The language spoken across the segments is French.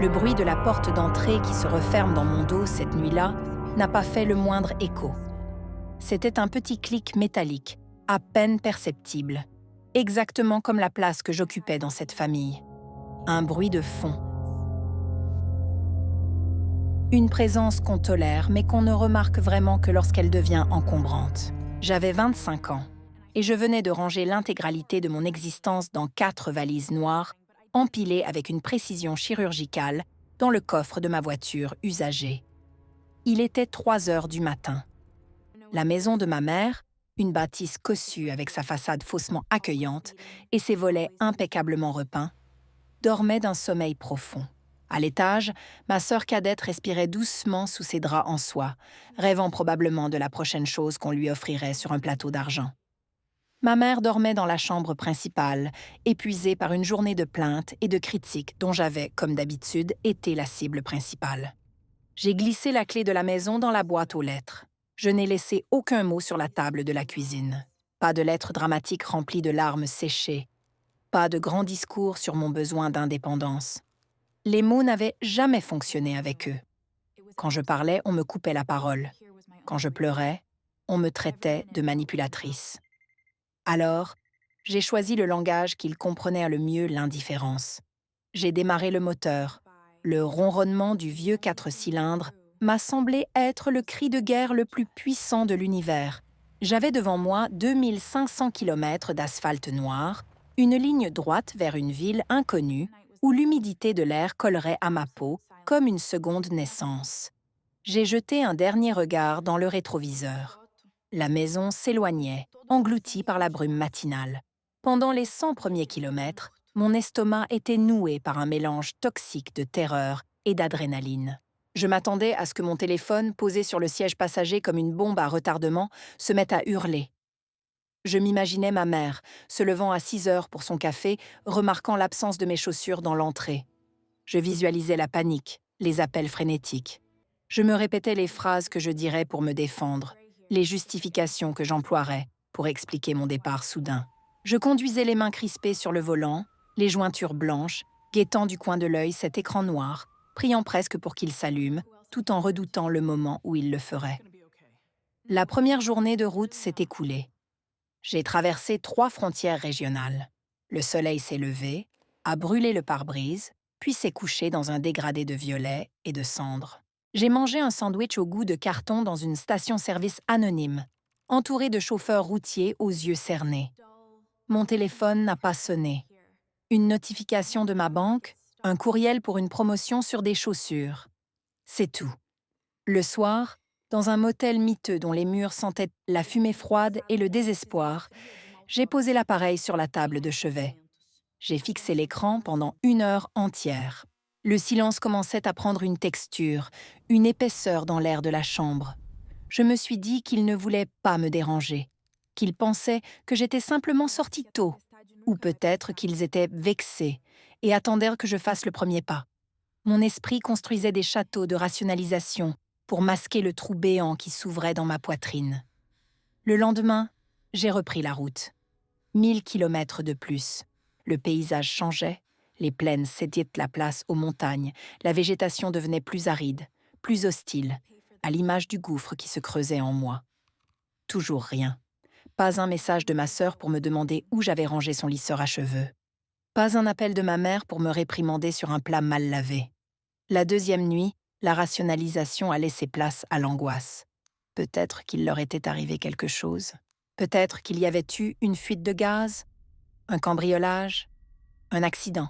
Le bruit de la porte d'entrée qui se referme dans mon dos cette nuit-là n'a pas fait le moindre écho. C'était un petit clic métallique, à peine perceptible, exactement comme la place que j'occupais dans cette famille. Un bruit de fond. Une présence qu'on tolère, mais qu'on ne remarque vraiment que lorsqu'elle devient encombrante. J'avais 25 ans, et je venais de ranger l'intégralité de mon existence dans 4 valises noires, empilées avec une précision chirurgicale, dans le coffre de ma voiture usagée. Il était 3 heures du matin. La maison de ma mère, une bâtisse cossue avec sa façade faussement accueillante et ses volets impeccablement repeints, dormait d'un sommeil profond. À l'étage, ma sœur cadette respirait doucement sous ses draps en soie, rêvant probablement de la prochaine chose qu'on lui offrirait sur un plateau d'argent. Ma mère dormait dans la chambre principale, épuisée par une journée de plaintes et de critiques dont j'avais, comme d'habitude, été la cible principale. J'ai glissé la clé de la maison dans la boîte aux lettres. Je n'ai laissé aucun mot sur la table de la cuisine. Pas de lettres dramatiques remplies de larmes séchées. Pas de grands discours sur mon besoin d'indépendance. Les mots n'avaient jamais fonctionné avec eux. Quand je parlais, on me coupait la parole. Quand je pleurais, on me traitait de manipulatrice. Alors, j'ai choisi le langage qu'il comprenait le mieux, l'indifférence. J'ai démarré le moteur. Le ronronnement du vieux 4 cylindres m'a semblé être le cri de guerre le plus puissant de l'univers. J'avais devant moi 2500 km d'asphalte noir, une ligne droite vers une ville inconnue où l'humidité de l'air collerait à ma peau comme une seconde naissance. J'ai jeté un dernier regard dans le rétroviseur. La maison s'éloignait, engloutie par la brume matinale. Pendant les 100 premiers kilomètres, mon estomac était noué par un mélange toxique de terreur et d'adrénaline. Je m'attendais à ce que mon téléphone, posé sur le siège passager comme une bombe à retardement, se mette à hurler. Je m'imaginais ma mère, se levant à 6 heures pour son café, remarquant l'absence de mes chaussures dans l'entrée. Je visualisais la panique, les appels frénétiques. Je me répétais les phrases que je dirais pour me défendre, les justifications que j'emploierais pour expliquer mon départ soudain. Je conduisais les mains crispées sur le volant, les jointures blanches, guettant du coin de l'œil cet écran noir, priant presque pour qu'il s'allume, tout en redoutant le moment où il le ferait. La première journée de route s'est écoulée. J'ai traversé 3 frontières régionales. Le soleil s'est levé, a brûlé le pare-brise, puis s'est couché dans un dégradé de violet et de cendres. J'ai mangé un sandwich au goût de carton dans une station-service anonyme, entouré de chauffeurs routiers aux yeux cernés. Mon téléphone n'a pas sonné. Une notification de ma banque, un courriel pour une promotion sur des chaussures. C'est tout. Le soir, dans un motel miteux dont les murs sentaient la fumée froide et le désespoir, j'ai posé l'appareil sur la table de chevet. J'ai fixé l'écran pendant 1 heure entière. Le silence commençait à prendre une texture, une épaisseur dans l'air de la chambre. Je me suis dit qu'il ne voulait pas me déranger, qu'ils pensaient que j'étais simplement sortie tôt, ou peut-être qu'ils étaient vexés et attendaient que je fasse le premier pas. Mon esprit construisait des châteaux de rationalisation pour masquer le trou béant qui s'ouvrait dans ma poitrine. Le lendemain, j'ai repris la route. 1000 kilomètres de plus. Le paysage changeait, les plaines cédaient la place aux montagnes, la végétation devenait plus aride, plus hostile, à l'image du gouffre qui se creusait en moi. Toujours rien. Pas un message de ma sœur pour me demander où j'avais rangé son lisseur à cheveux. Pas un appel de ma mère pour me réprimander sur un plat mal lavé. La deuxième nuit, la rationalisation a laissé place à l'angoisse. Peut-être qu'il leur était arrivé quelque chose. Peut-être qu'il y avait eu une fuite de gaz, un cambriolage, un accident.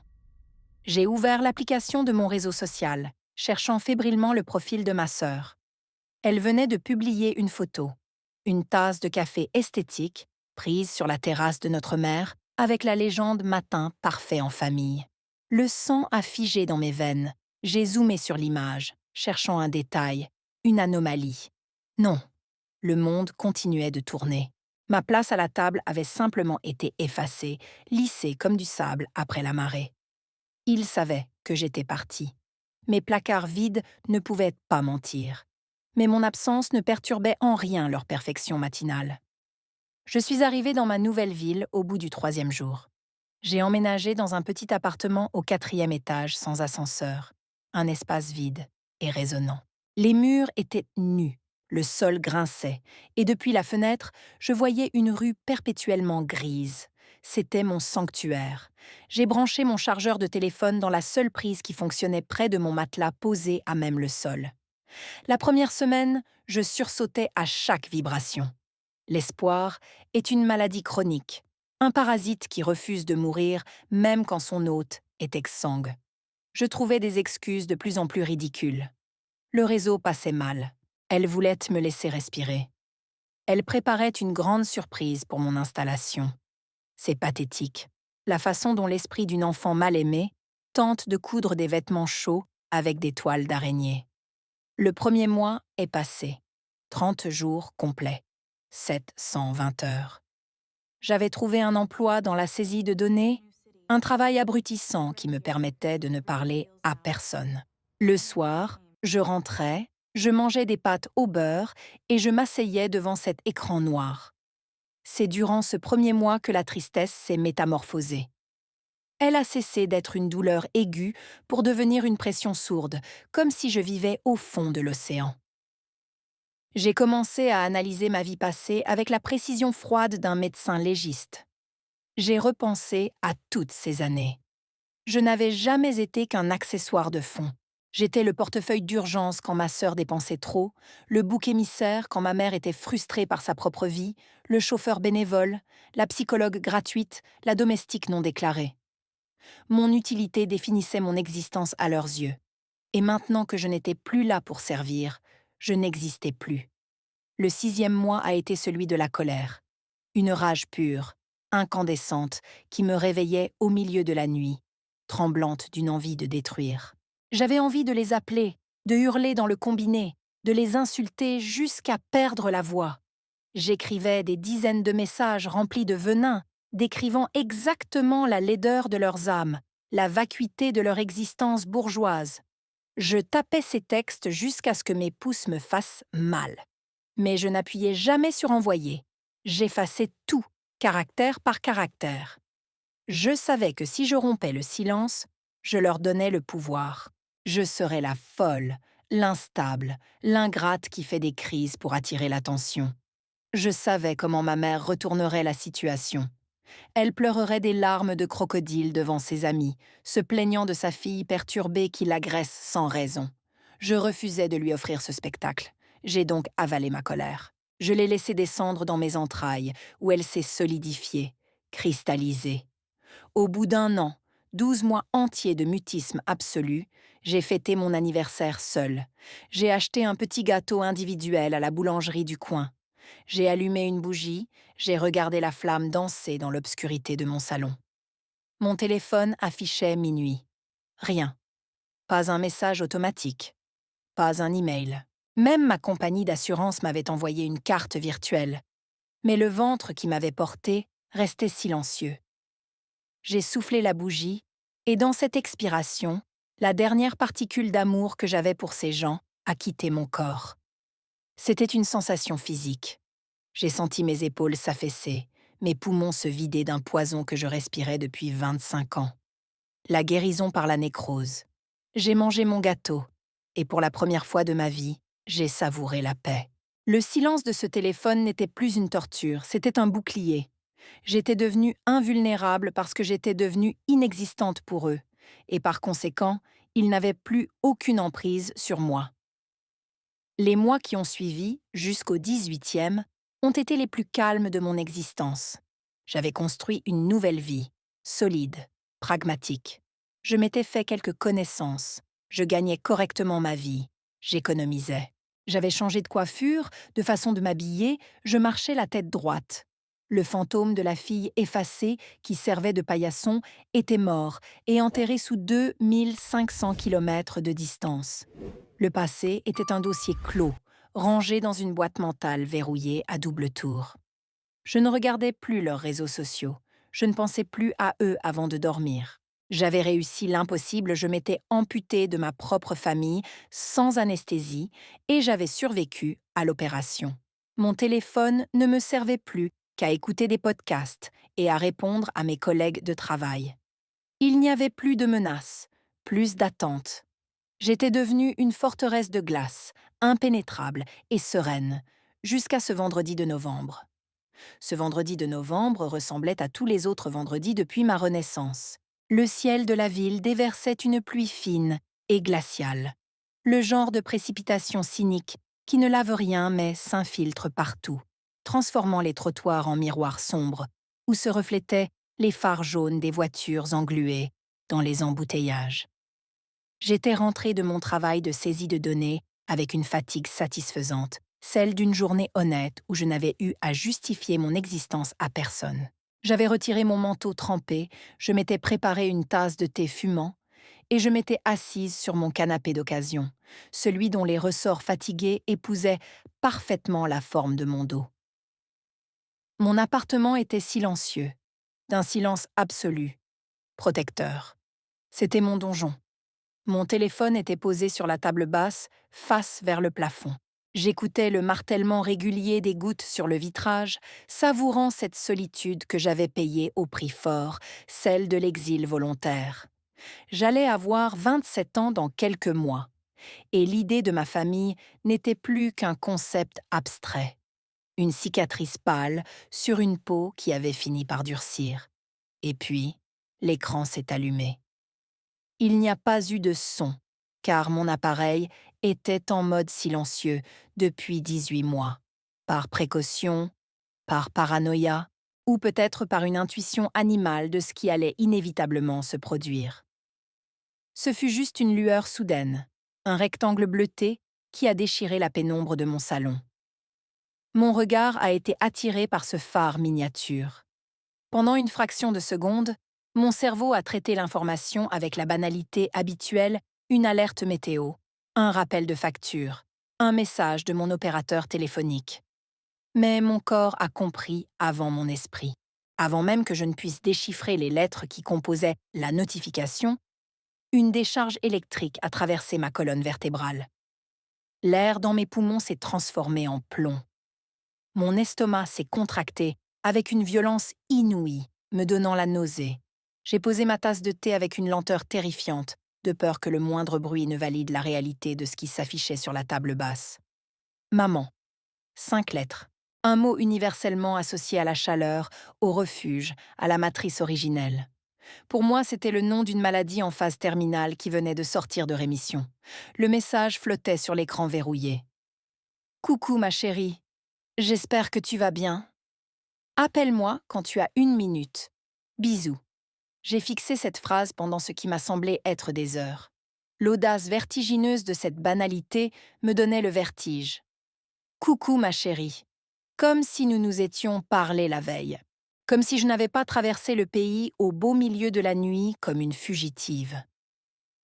J'ai ouvert l'application de mon réseau social, cherchant fébrilement le profil de ma sœur. Elle venait de publier une photo, une tasse de café esthétique, prise sur la terrasse de notre mère, avec la légende « Matin parfait en famille ». Le sang a figé dans mes veines. J'ai zoomé sur l'image, cherchant un détail, une anomalie. Non, le monde continuait de tourner. Ma place à la table avait simplement été effacée, lissée comme du sable après la marée. Ils savaient que j'étais partie. Mes placards vides ne pouvaient pas mentir. Mais mon absence ne perturbait en rien leur perfection matinale. Je suis arrivée dans ma nouvelle ville au bout du 3e jour. J'ai emménagé dans un petit appartement au 4e étage sans ascenseur. un espace vide et résonnant. Les murs étaient nus, le sol grinçait, et depuis la fenêtre, je voyais une rue perpétuellement grise. C'était mon sanctuaire. J'ai branché mon chargeur de téléphone dans la seule prise qui fonctionnait près de mon matelas posé à même le sol. La première semaine, je sursautais à chaque vibration. L'espoir est une maladie chronique, un parasite qui refuse de mourir même quand son hôte est exsangue. Je trouvais des excuses de plus en plus ridicules. Le réseau passait mal. Elle voulait me laisser respirer. Elle préparait une grande surprise pour mon installation. C'est pathétique, la façon dont l'esprit d'une enfant mal aimée tente de coudre des vêtements chauds avec des toiles d'araignée. Le premier mois est passé. 30 jours complets. 720 heures. J'avais trouvé un emploi dans la saisie de données, un travail abrutissant qui me permettait de ne parler à personne. Le soir, je rentrais, je mangeais des pâtes au beurre et je m'asseyais devant cet écran noir. C'est durant ce premier mois que la tristesse s'est métamorphosée. Elle a cessé d'être une douleur aiguë pour devenir une pression sourde, comme si je vivais au fond de l'océan. J'ai commencé à analyser ma vie passée avec la précision froide d'un médecin légiste. J'ai repensé à toutes ces années. Je n'avais jamais été qu'un accessoire de fond. J'étais le portefeuille d'urgence quand ma sœur dépensait trop, le bouc émissaire quand ma mère était frustrée par sa propre vie, le chauffeur bénévole, la psychologue gratuite, la domestique non déclarée. Mon utilité définissait mon existence à leurs yeux. Et maintenant que je n'étais plus là pour servir, je n'existais plus. Le 6e mois a été celui de la colère. Une rage pure, incandescente, qui me réveillait au milieu de la nuit, tremblante d'une envie de détruire. J'avais envie de les appeler, de hurler dans le combiné, de les insulter jusqu'à perdre la voix. J'écrivais des dizaines de messages remplis de venin, décrivant exactement la laideur de leurs âmes, la vacuité de leur existence bourgeoise. Je tapais ces textes jusqu'à ce que mes pouces me fassent mal. Mais je n'appuyais jamais sur envoyer. J'effaçais tout, caractère par caractère. Je savais que si je rompais le silence, je leur donnais le pouvoir. Je serais la folle, l'instable, l'ingrate qui fait des crises pour attirer l'attention. Je savais comment ma mère retournerait la situation. Elle pleurerait des larmes de crocodile devant ses amis, se plaignant de sa fille perturbée qui l'agresse sans raison. Je refusais de lui offrir ce spectacle. J'ai donc avalé ma colère. Je l'ai laissée descendre dans mes entrailles, où elle s'est solidifiée, cristallisée. Au bout d'1 an, 12 mois entiers de mutisme absolu, j'ai fêté mon anniversaire seule. J'ai acheté un petit gâteau individuel à la boulangerie du coin. J'ai allumé une bougie, j'ai regardé la flamme danser dans l'obscurité de mon salon. Mon téléphone affichait minuit. Rien. Pas un message automatique. Pas un email. Même ma compagnie d'assurance m'avait envoyé une carte virtuelle. Mais le ventre qui m'avait porté restait silencieux. J'ai soufflé la bougie, et dans cette expiration, la dernière particule d'amour que j'avais pour ces gens a quitté mon corps. C'était une sensation physique. J'ai senti mes épaules s'affaisser, mes poumons se vider d'un poison que je respirais depuis 25 ans. La guérison par la nécrose. J'ai mangé mon gâteau, et pour la première fois de ma vie, j'ai savouré la paix. Le silence de ce téléphone n'était plus une torture, c'était un bouclier. J'étais devenue invulnérable parce que j'étais devenue inexistante pour eux, et par conséquent, ils n'avaient plus aucune emprise sur moi. Les mois qui ont suivi, jusqu'au 18e, ont été les plus calmes de mon existence. J'avais construit une nouvelle vie, solide, pragmatique. Je m'étais fait quelques connaissances, je gagnais correctement ma vie, j'économisais. J'avais changé de coiffure, de façon de m'habiller, je marchais la tête droite. Le fantôme de la fille effacée qui servait de paillasson était mort et enterré sous 2500 kilomètres de distance. Le passé était un dossier clos, rangé dans une boîte mentale verrouillée à double tour. Je ne regardais plus leurs réseaux sociaux, je ne pensais plus à eux avant de dormir. J'avais réussi l'impossible, je m'étais amputée de ma propre famille, sans anesthésie, et j'avais survécu à l'opération. Mon téléphone ne me servait plus qu'à écouter des podcasts et à répondre à mes collègues de travail. Il n'y avait plus de menaces, plus d'attentes. J'étais devenue une forteresse de glace, impénétrable et sereine, jusqu'à ce vendredi de novembre. Ce vendredi de novembre ressemblait à tous les autres vendredis depuis ma renaissance. Le ciel de la ville déversait une pluie fine et glaciale, le genre de précipitation cynique qui ne lave rien mais s'infiltre partout, transformant les trottoirs en miroirs sombres où se reflétaient les phares jaunes des voitures engluées dans les embouteillages. J'étais rentrée de mon travail de saisie de données avec une fatigue satisfaisante, celle d'une journée honnête où je n'avais eu à justifier mon existence à personne. J'avais retiré mon manteau trempé, je m'étais préparé une tasse de thé fumant, et je m'étais assise sur mon canapé d'occasion, celui dont les ressorts fatigués épousaient parfaitement la forme de mon dos. Mon appartement était silencieux, d'un silence absolu, protecteur. C'était mon donjon. Mon téléphone était posé sur la table basse, face vers le plafond. J'écoutais le martèlement régulier des gouttes sur le vitrage, savourant cette solitude que j'avais payée au prix fort, celle de l'exil volontaire. J'allais avoir 27 ans dans quelques mois, et l'idée de ma famille n'était plus qu'un concept abstrait. Une cicatrice pâle sur une peau qui avait fini par durcir. Et puis, l'écran s'est allumé. Il n'y a pas eu de son, car mon appareil était en mode silencieux depuis 18 mois. Par précaution, par paranoïa, ou peut-être par une intuition animale de ce qui allait inévitablement se produire. Ce fut juste une lueur soudaine, un rectangle bleuté qui a déchiré la pénombre de mon salon. Mon regard a été attiré par ce phare miniature. Pendant une fraction de seconde, mon cerveau a traité l'information avec la banalité habituelle, une alerte météo, un rappel de facture, un message de mon opérateur téléphonique. Mais mon corps a compris avant mon esprit. Avant même que je ne puisse déchiffrer les lettres qui composaient la notification, une décharge électrique a traversé ma colonne vertébrale. L'air dans mes poumons s'est transformé en plomb. Mon estomac s'est contracté avec une violence inouïe, me donnant la nausée. J'ai posé ma tasse de thé avec une lenteur terrifiante, de peur que le moindre bruit ne valide la réalité de ce qui s'affichait sur la table basse. Maman. 5 lettres. Un mot universellement associé à la chaleur, au refuge, à la matrice originelle. Pour moi, c'était le nom d'une maladie en phase terminale qui venait de sortir de rémission. Le message flottait sur l'écran verrouillé. Coucou ma chérie. J'espère que tu vas bien. Appelle-moi quand tu as 1 minute. Bisous. J'ai fixé cette phrase pendant ce qui m'a semblé être des heures. L'audace vertigineuse de cette banalité me donnait le vertige. Coucou ma chérie. Comme si nous nous étions parlé la veille. Comme si je n'avais pas traversé le pays au beau milieu de la nuit comme une fugitive.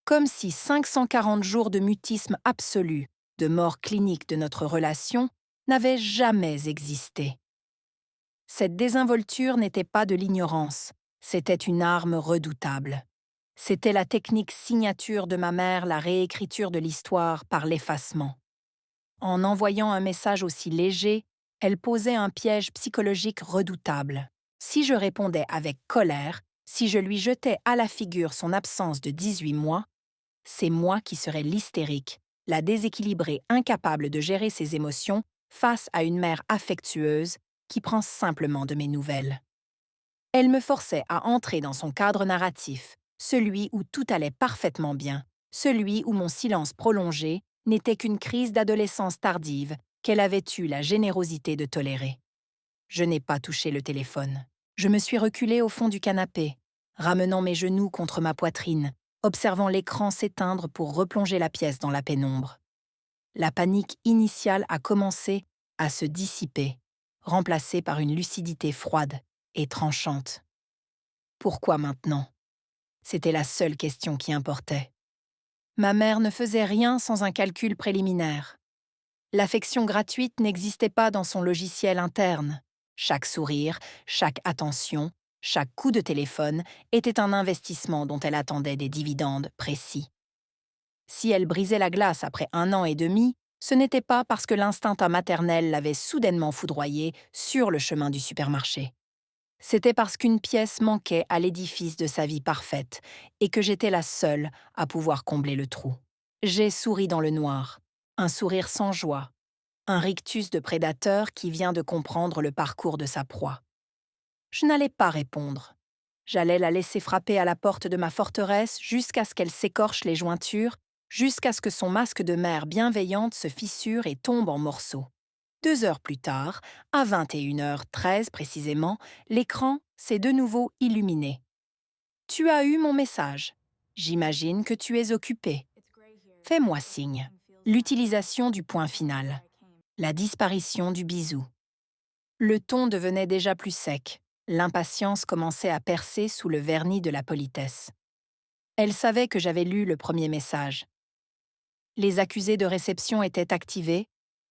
Comme si 540 jours de mutisme absolu, de mort clinique de notre relation, n'avaient jamais existé. Cette désinvolture n'était pas de l'ignorance, c'était une arme redoutable. C'était la technique signature de ma mère, la réécriture de l'histoire par l'effacement. En envoyant un message aussi léger, elle posait un piège psychologique redoutable. Si je répondais avec colère, si je lui jetais à la figure son absence de 18 mois, c'est moi qui serais l'hystérique, la déséquilibrée incapable de gérer ses émotions face à une mère affectueuse qui prend simplement de mes nouvelles. Elle me forçait à entrer dans son cadre narratif, celui où tout allait parfaitement bien, celui où mon silence prolongé n'était qu'une crise d'adolescence tardive qu'elle avait eu la générosité de tolérer. Je n'ai pas touché le téléphone. Je me suis reculée au fond du canapé, ramenant mes genoux contre ma poitrine, observant l'écran s'éteindre pour replonger la pièce dans la pénombre. La panique initiale a commencé à se dissiper, remplacée par une lucidité froide et tranchante. Pourquoi maintenant? C'était la seule question qui importait. Ma mère ne faisait rien sans un calcul préliminaire. L'affection gratuite n'existait pas dans son logiciel interne. Chaque sourire, chaque attention, chaque coup de téléphone était un investissement dont elle attendait des dividendes précis. Si elle brisait la glace après 1 an et demi, ce n'était pas parce que l'instinct maternel l'avait soudainement foudroyée sur le chemin du supermarché. C'était parce qu'une pièce manquait à l'édifice de sa vie parfaite et que j'étais la seule à pouvoir combler le trou. J'ai souri dans le noir, un sourire sans joie, un rictus de prédateur qui vient de comprendre le parcours de sa proie. Je n'allais pas répondre. J'allais la laisser frapper à la porte de ma forteresse jusqu'à ce qu'elle s'écorche les jointures, jusqu'à ce que son masque de mère bienveillante se fissure et tombe en morceaux. 2 heures plus tard, à 21h13 précisément, l'écran s'est de nouveau illuminé. Tu as eu mon message. J'imagine que tu es occupé. Fais-moi signe. L'utilisation du point final. La disparition du bisou. Le ton devenait déjà plus sec. L'impatience commençait à percer sous le vernis de la politesse. Elle savait que j'avais lu le premier message. Les accusés de réception étaient activés.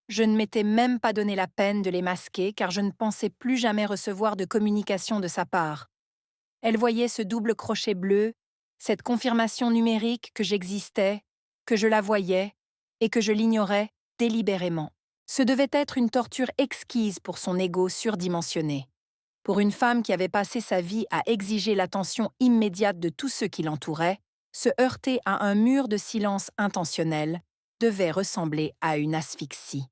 Je ne m'étais même pas donné la peine de les masquer car je ne pensais plus jamais recevoir de communication de sa part. Elle voyait ce double crochet bleu, cette confirmation numérique que j'existais, que je la voyais et que je l'ignorais délibérément. Ce devait être une torture exquise pour son ego surdimensionné. Pour une femme qui avait passé sa vie à exiger l'attention immédiate de tous ceux qui l'entouraient, se heurter à un mur de silence intentionnel devait ressembler à une asphyxie.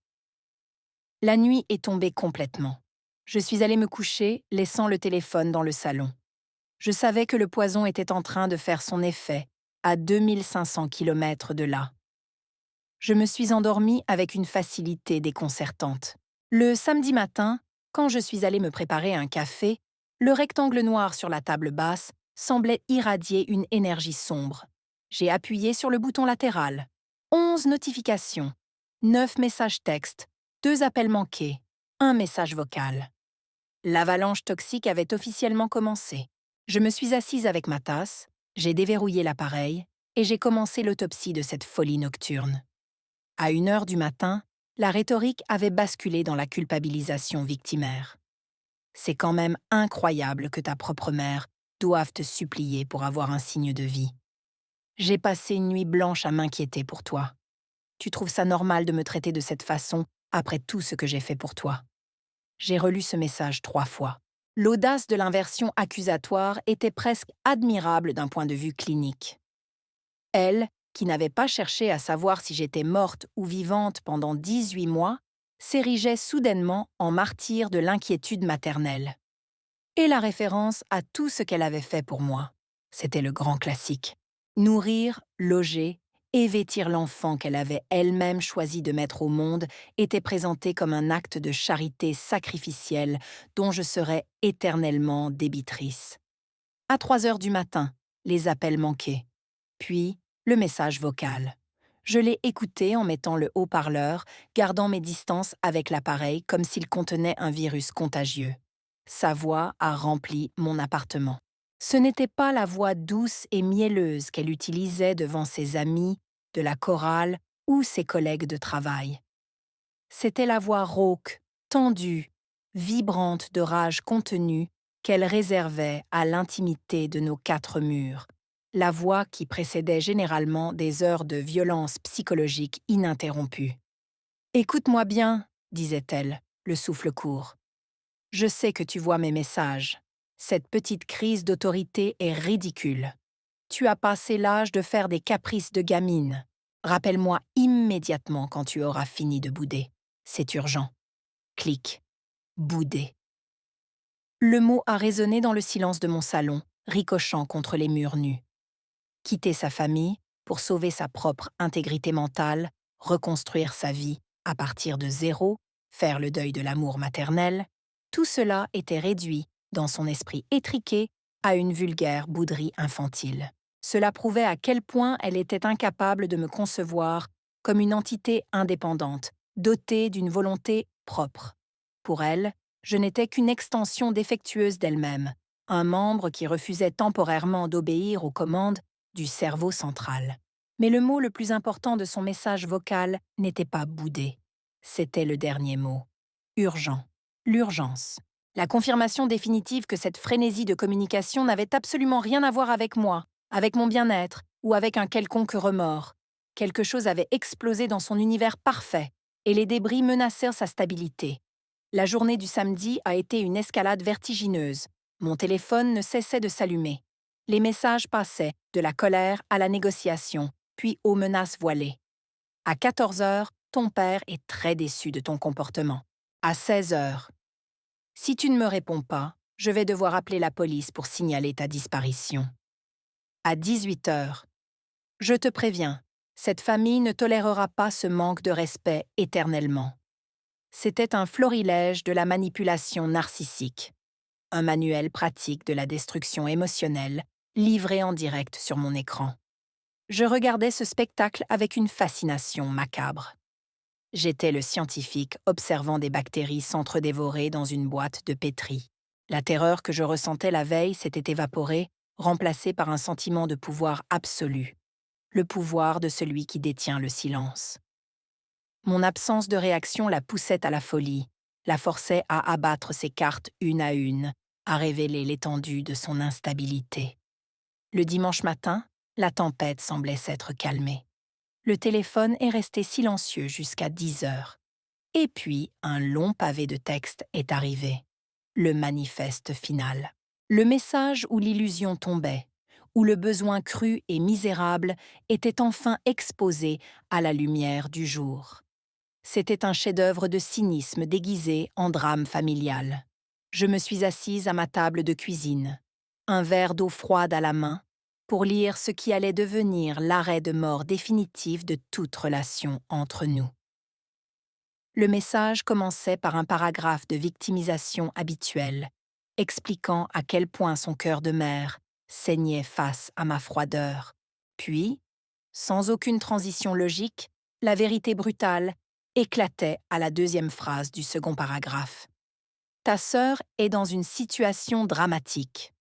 La nuit est tombée complètement. Je suis allée me coucher, laissant le téléphone dans le salon. Je savais que le poison était en train de faire son effet, à 2500 km de là. Je me suis endormie avec une facilité déconcertante. Le samedi matin, quand je suis allée me préparer un café, le rectangle noir sur la table basse semblait irradier une énergie sombre. J'ai appuyé sur le bouton latéral. 11 notifications, 9 messages textes, 2 appels manqués, 1 message vocal. L'avalanche toxique avait officiellement commencé. Je me suis assise avec ma tasse, j'ai déverrouillé l'appareil et j'ai commencé l'autopsie de cette folie nocturne. À 1h du matin, la rhétorique avait basculé dans la culpabilisation victimaire. C'est quand même incroyable que ta propre mère doive te supplier pour avoir un signe de vie. J'ai passé une nuit blanche à m'inquiéter pour toi. Tu trouves ça normal de me traiter de cette façon après tout ce que j'ai fait pour toi? J'ai relu ce message 3 fois. L'audace de l'inversion accusatoire était presque admirable d'un point de vue clinique. Elle, qui n'avait pas cherché à savoir si j'étais morte ou vivante pendant 18 mois, s'érigeait soudainement en martyr de l'inquiétude maternelle. Et la référence à tout ce qu'elle avait fait pour moi. C'était le grand classique. Nourrir, loger et vêtir l'enfant qu'elle avait elle-même choisi de mettre au monde était présenté comme un acte de charité sacrificielle dont je serais éternellement débitrice. À 3 heures du matin, les appels manquaient. Puis, le message vocal. Je l'ai écouté en mettant le haut-parleur, gardant mes distances avec l'appareil comme s'il contenait un virus contagieux. Sa voix a rempli mon appartement. Ce n'était pas la voix douce et mielleuse qu'elle utilisait devant ses amis, de la chorale ou ses collègues de travail. C'était la voix rauque, tendue, vibrante de rage contenue qu'elle réservait à l'intimité de nos 4 murs, la voix qui précédait généralement des heures de violence psychologique ininterrompue. « Écoute-moi bien, disait-elle, le souffle court. Je sais que tu vois mes messages. Cette petite crise d'autorité est ridicule. Tu as passé l'âge de faire des caprices de gamine. Rappelle-moi immédiatement quand tu auras fini de bouder. C'est urgent. » Clic. Bouder. Le mot a résonné dans le silence de mon salon, ricochant contre les murs nus. Quitter sa famille pour sauver sa propre intégrité mentale, reconstruire sa vie à partir de zéro, faire le deuil de l'amour maternel, tout cela était réduit, dans son esprit étriqué, à une vulgaire bouderie infantile. Cela prouvait à quel point elle était incapable de me concevoir comme une entité indépendante, dotée d'une volonté propre. Pour elle, je n'étais qu'une extension défectueuse d'elle-même, un membre qui refusait temporairement d'obéir aux commandes du cerveau central. Mais le mot le plus important de son message vocal n'était pas bouder. C'était le dernier mot. Urgent. L'urgence. La confirmation définitive que cette frénésie de communication n'avait absolument rien à voir avec moi, avec mon bien-être ou avec un quelconque remords. Quelque chose avait explosé dans son univers parfait et les débris menacèrent sa stabilité. La journée du samedi a été une escalade vertigineuse. Mon téléphone ne cessait de s'allumer. Les messages passaient de la colère à la négociation, puis aux menaces voilées. À 14 heures, ton père est très déçu de ton comportement. À 16 heures, si tu ne me réponds pas, je vais devoir appeler la police pour signaler ta disparition. À 18 heures, je te préviens, cette famille ne tolérera pas ce manque de respect éternellement. C'était un florilège de la manipulation narcissique, un manuel pratique de la destruction émotionnelle, livré en direct sur mon écran. Je regardais ce spectacle avec une fascination macabre. J'étais le scientifique observant des bactéries s'entre-dévorer dans une boîte de pétri. La terreur que je ressentais la veille s'était évaporée, remplacée par un sentiment de pouvoir absolu, le pouvoir de celui qui détient le silence. Mon absence de réaction la poussait à la folie, la forçait à abattre ses cartes une, à révéler l'étendue de son instabilité. Le dimanche matin, la tempête semblait s'être calmée. Le téléphone est resté silencieux jusqu'à 10 heures. Et puis, un long pavé de texte est arrivé. Le manifeste final. Le message où l'illusion tombait, où le besoin cru et misérable était enfin exposé à la lumière du jour. C'était un chef-d'œuvre de cynisme déguisé en drame familial. Je me suis assise à ma table de cuisine, un verre d'eau froide à la main, pour lire ce qui allait devenir l'arrêt de mort définitif de toute relation entre nous. Le message commençait par un paragraphe de victimisation habituelle, expliquant à quel point son cœur de mère saignait face à ma froideur. Puis, sans aucune transition logique, la vérité brutale éclatait à la deuxième phrase du second paragraphe. Ta sœur est dans une situation dramatique.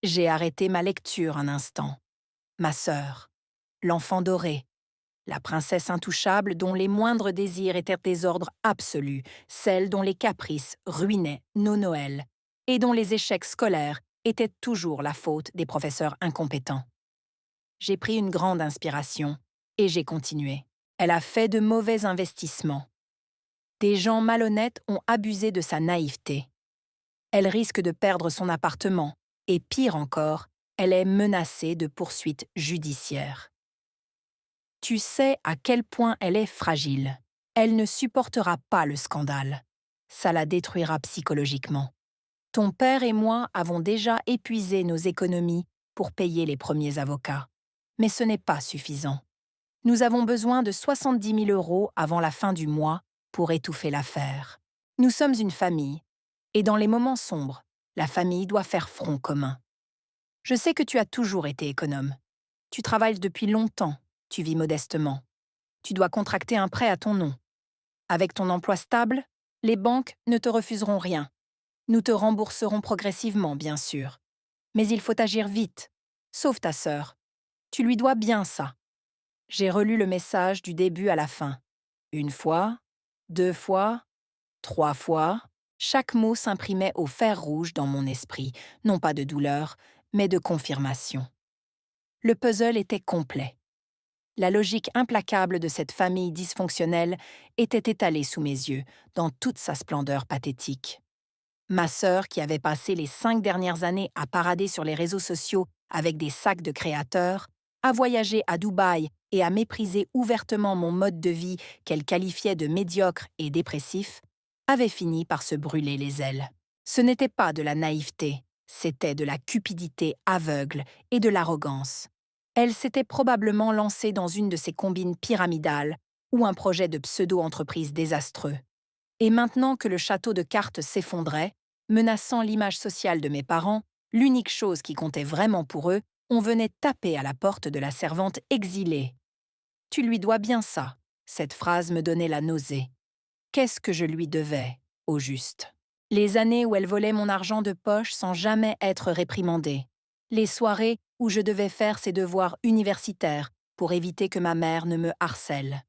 J'ai arrêté ma lecture un instant. Ma sœur, l'enfant doré, la princesse intouchable dont les moindres désirs étaient désordre absolu, celle dont les caprices ruinaient nos Noëls, et dont les échecs scolaires étaient toujours la faute des professeurs incompétents. J'ai pris une grande inspiration, et j'ai continué. Elle a fait de mauvais investissements. Des gens malhonnêtes ont abusé de sa naïveté. Elle risque de perdre son appartement, et pire encore, elle est menacée de poursuites judiciaires. Tu sais à quel point elle est fragile. Elle ne supportera pas le scandale. Ça la détruira psychologiquement. Ton père et moi avons déjà épuisé nos économies pour payer les premiers avocats. Mais ce n'est pas suffisant. Nous avons besoin de 70 000 € avant la fin du mois pour étouffer l'affaire. Nous sommes une famille, et dans les moments sombres, la famille doit faire front commun. Je sais que tu as toujours été économe. Tu travailles depuis longtemps, tu vis modestement. Tu dois contracter un prêt à ton nom. Avec ton emploi stable, les banques ne te refuseront rien. Nous te rembourserons progressivement, bien sûr. Mais il faut agir vite. Sauve ta sœur. Tu lui dois bien ça. J'ai relu le message du début à la fin. Une fois, 2 fois, 3 fois, chaque mot s'imprimait au fer rouge dans mon esprit, non pas de douleur, mais de confirmation. Le puzzle était complet. La logique implacable de cette famille dysfonctionnelle était étalée sous mes yeux, dans toute sa splendeur pathétique. Ma sœur, qui avait passé les 5 dernières années à parader sur les réseaux sociaux avec des sacs de créateurs, à voyager à Dubaï et à mépriser ouvertement mon mode de vie qu'elle qualifiait de médiocre et dépressif, avait fini par se brûler les ailes. Ce n'était pas de la naïveté, c'était de la cupidité aveugle et de l'arrogance. Elle s'était probablement lancée dans une de ces combines pyramidales ou un projet de pseudo-entreprise désastreux. Et maintenant que le château de cartes s'effondrait, menaçant l'image sociale de mes parents, l'unique chose qui comptait vraiment pour eux, on venait taper à la porte de la servante exilée. Tu lui dois bien ça. Cette phrase me donnait la nausée. Qu'est-ce que je lui devais, au juste? Les années où elle volait mon argent de poche sans jamais être réprimandée. Les soirées où je devais faire ses devoirs universitaires pour éviter que ma mère ne me harcèle.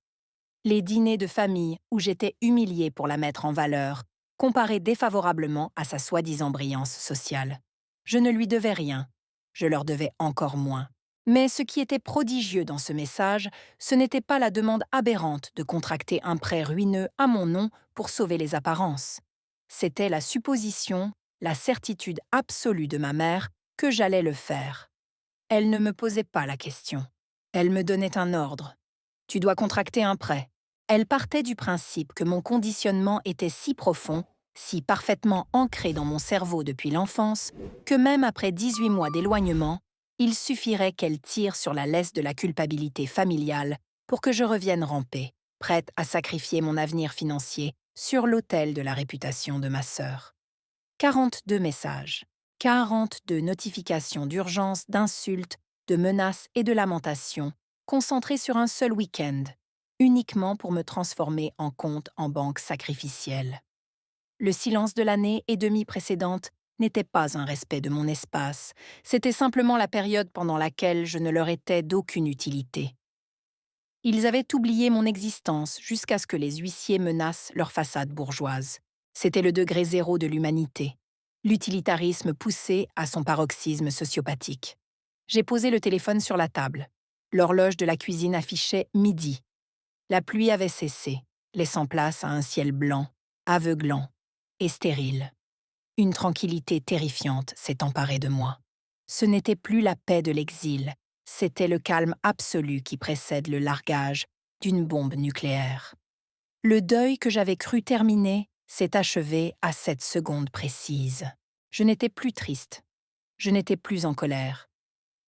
Les dîners de famille où j'étais humiliée pour la mettre en valeur, comparée défavorablement à sa soi-disant brillance sociale. Je ne lui devais rien, je leur devais encore moins. Mais ce qui était prodigieux dans ce message, ce n'était pas la demande aberrante de contracter un prêt ruineux à mon nom pour sauver les apparences. C'était la supposition, la certitude absolue de ma mère que j'allais le faire. Elle ne me posait pas la question. Elle me donnait un ordre. Tu dois contracter un prêt. Elle partait du principe que mon conditionnement était si profond, si parfaitement ancré dans mon cerveau depuis l'enfance, que même après 18 mois d'éloignement, il suffirait qu'elle tire sur la laisse de la culpabilité familiale pour que je revienne ramper, prête à sacrifier mon avenir financier sur l'autel de la réputation de ma sœur. 42 messages, 42 notifications d'urgence, d'insultes, de menaces et de lamentations, concentrées sur un seul week-end, uniquement pour me transformer en compte en banque sacrificielle. Le silence de l'année et demie précédente n'était pas un respect de mon espace, c'était simplement la période pendant laquelle je ne leur étais d'aucune utilité. Ils avaient oublié mon existence jusqu'à ce que les huissiers menacent leur façade bourgeoise. C'était le degré zéro de l'humanité. L'utilitarisme poussé à son paroxysme sociopathique. J'ai posé le téléphone sur la table. L'horloge de la cuisine affichait midi. La pluie avait cessé, laissant place à un ciel blanc, aveuglant et stérile. Une tranquillité terrifiante s'est emparée de moi. Ce n'était plus la paix de l'exil, c'était le calme absolu qui précède le largage d'une bombe nucléaire. Le deuil que j'avais cru terminé s'est achevé à cette seconde précise. Je n'étais plus triste, je n'étais plus en colère.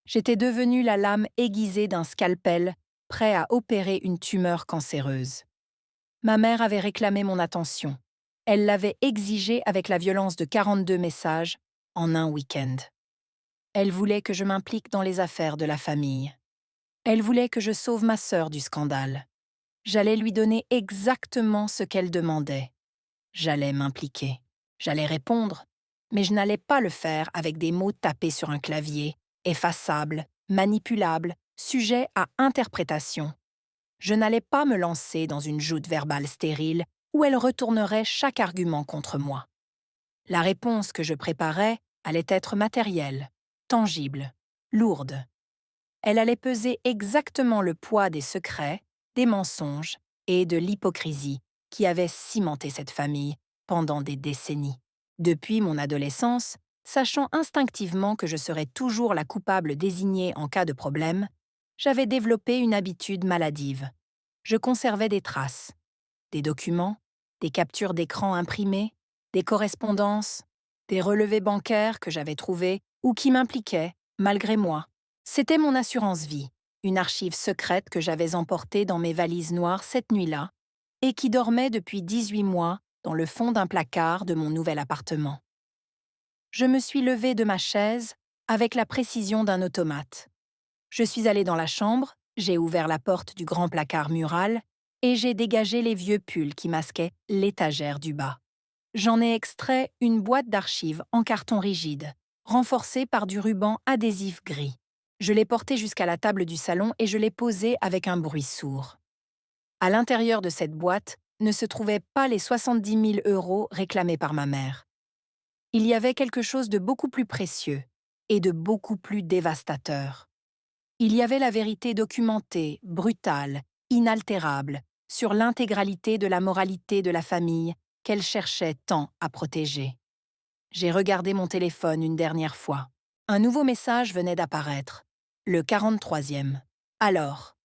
J'étais devenue la lame aiguisée d'un scalpel prêt à opérer une tumeur cancéreuse. Ma mère avait réclamé mon attention. Elle l'avait exigée avec la violence de 42 messages en un week-end. Elle voulait que je m'implique dans les affaires de la famille. Elle voulait que je sauve ma sœur du scandale. J'allais lui donner exactement ce qu'elle demandait. J'allais m'impliquer. J'allais répondre. Mais je n'allais pas le faire avec des mots tapés sur un clavier, effaçables, manipulables, sujets à interprétation. Je n'allais pas me lancer dans une joute verbale stérile où elle retournerait chaque argument contre moi. La réponse que je préparais allait être matérielle, tangible, lourde. Elle allait peser exactement le poids des secrets, des mensonges et de l'hypocrisie qui avaient cimenté cette famille pendant des décennies. Depuis mon adolescence, sachant instinctivement que je serais toujours la coupable désignée en cas de problème, j'avais développé une habitude maladive. Je conservais des traces, des documents, des captures d'écran imprimées, des correspondances, des relevés bancaires que j'avais trouvés ou qui m'impliquaient, malgré moi. C'était mon assurance vie, une archive secrète que j'avais emportée dans mes valises noires cette nuit-là et qui dormait depuis 18 mois dans le fond d'un placard de mon nouvel appartement. Je me suis levée de ma chaise avec la précision d'un automate. Je suis allée dans la chambre, j'ai ouvert la porte du grand placard mural et j'ai dégagé les vieux pulls qui masquaient l'étagère du bas. J'en ai extrait une boîte d'archives en carton rigide, renforcée par du ruban adhésif gris. Je l'ai portée jusqu'à la table du salon et je l'ai posée avec un bruit sourd. À l'intérieur de cette boîte ne se trouvaient pas les 70 000 € réclamés par ma mère. Il y avait quelque chose de beaucoup plus précieux et de beaucoup plus dévastateur. Il y avait la vérité documentée, brutale, inaltérable, sur l'intégralité de la moralité de la famille qu'elle cherchait tant à protéger. J'ai regardé mon téléphone une dernière fois. Un nouveau message venait d'apparaître, le 43e. Alors,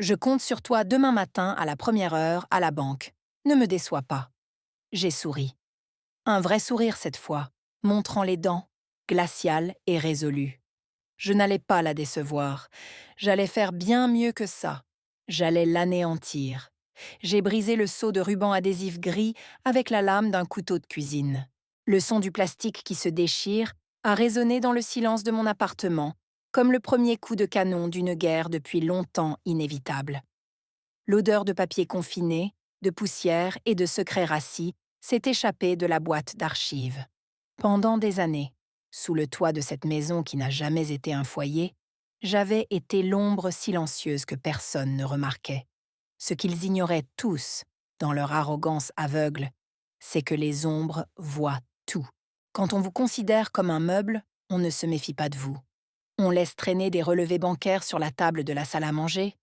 je compte sur toi demain matin à la 1 heure à la banque. Ne me déçois pas. J'ai souri. Un vrai sourire cette fois, montrant les dents, glacial et résolu. Je n'allais pas la décevoir. J'allais faire bien mieux que ça. J'allais l'anéantir. J'ai brisé le seau de ruban adhésif gris avec la lame d'un couteau de cuisine. Le son du plastique qui se déchire a résonné dans le silence de mon appartement, comme le premier coup de canon d'une guerre depuis longtemps inévitable. L'odeur de papier confiné, de poussière et de secrets rassis s'est échappée de la boîte d'archives. Pendant des années, sous le toit de cette maison qui n'a jamais été un foyer, j'avais été l'ombre silencieuse que personne ne remarquait. Ce qu'ils ignoraient tous, dans leur arrogance aveugle, c'est que les ombres voient tout. Quand on vous considère comme un meuble, on ne se méfie pas de vous. On laisse traîner des relevés bancaires sur la table de la salle à manger.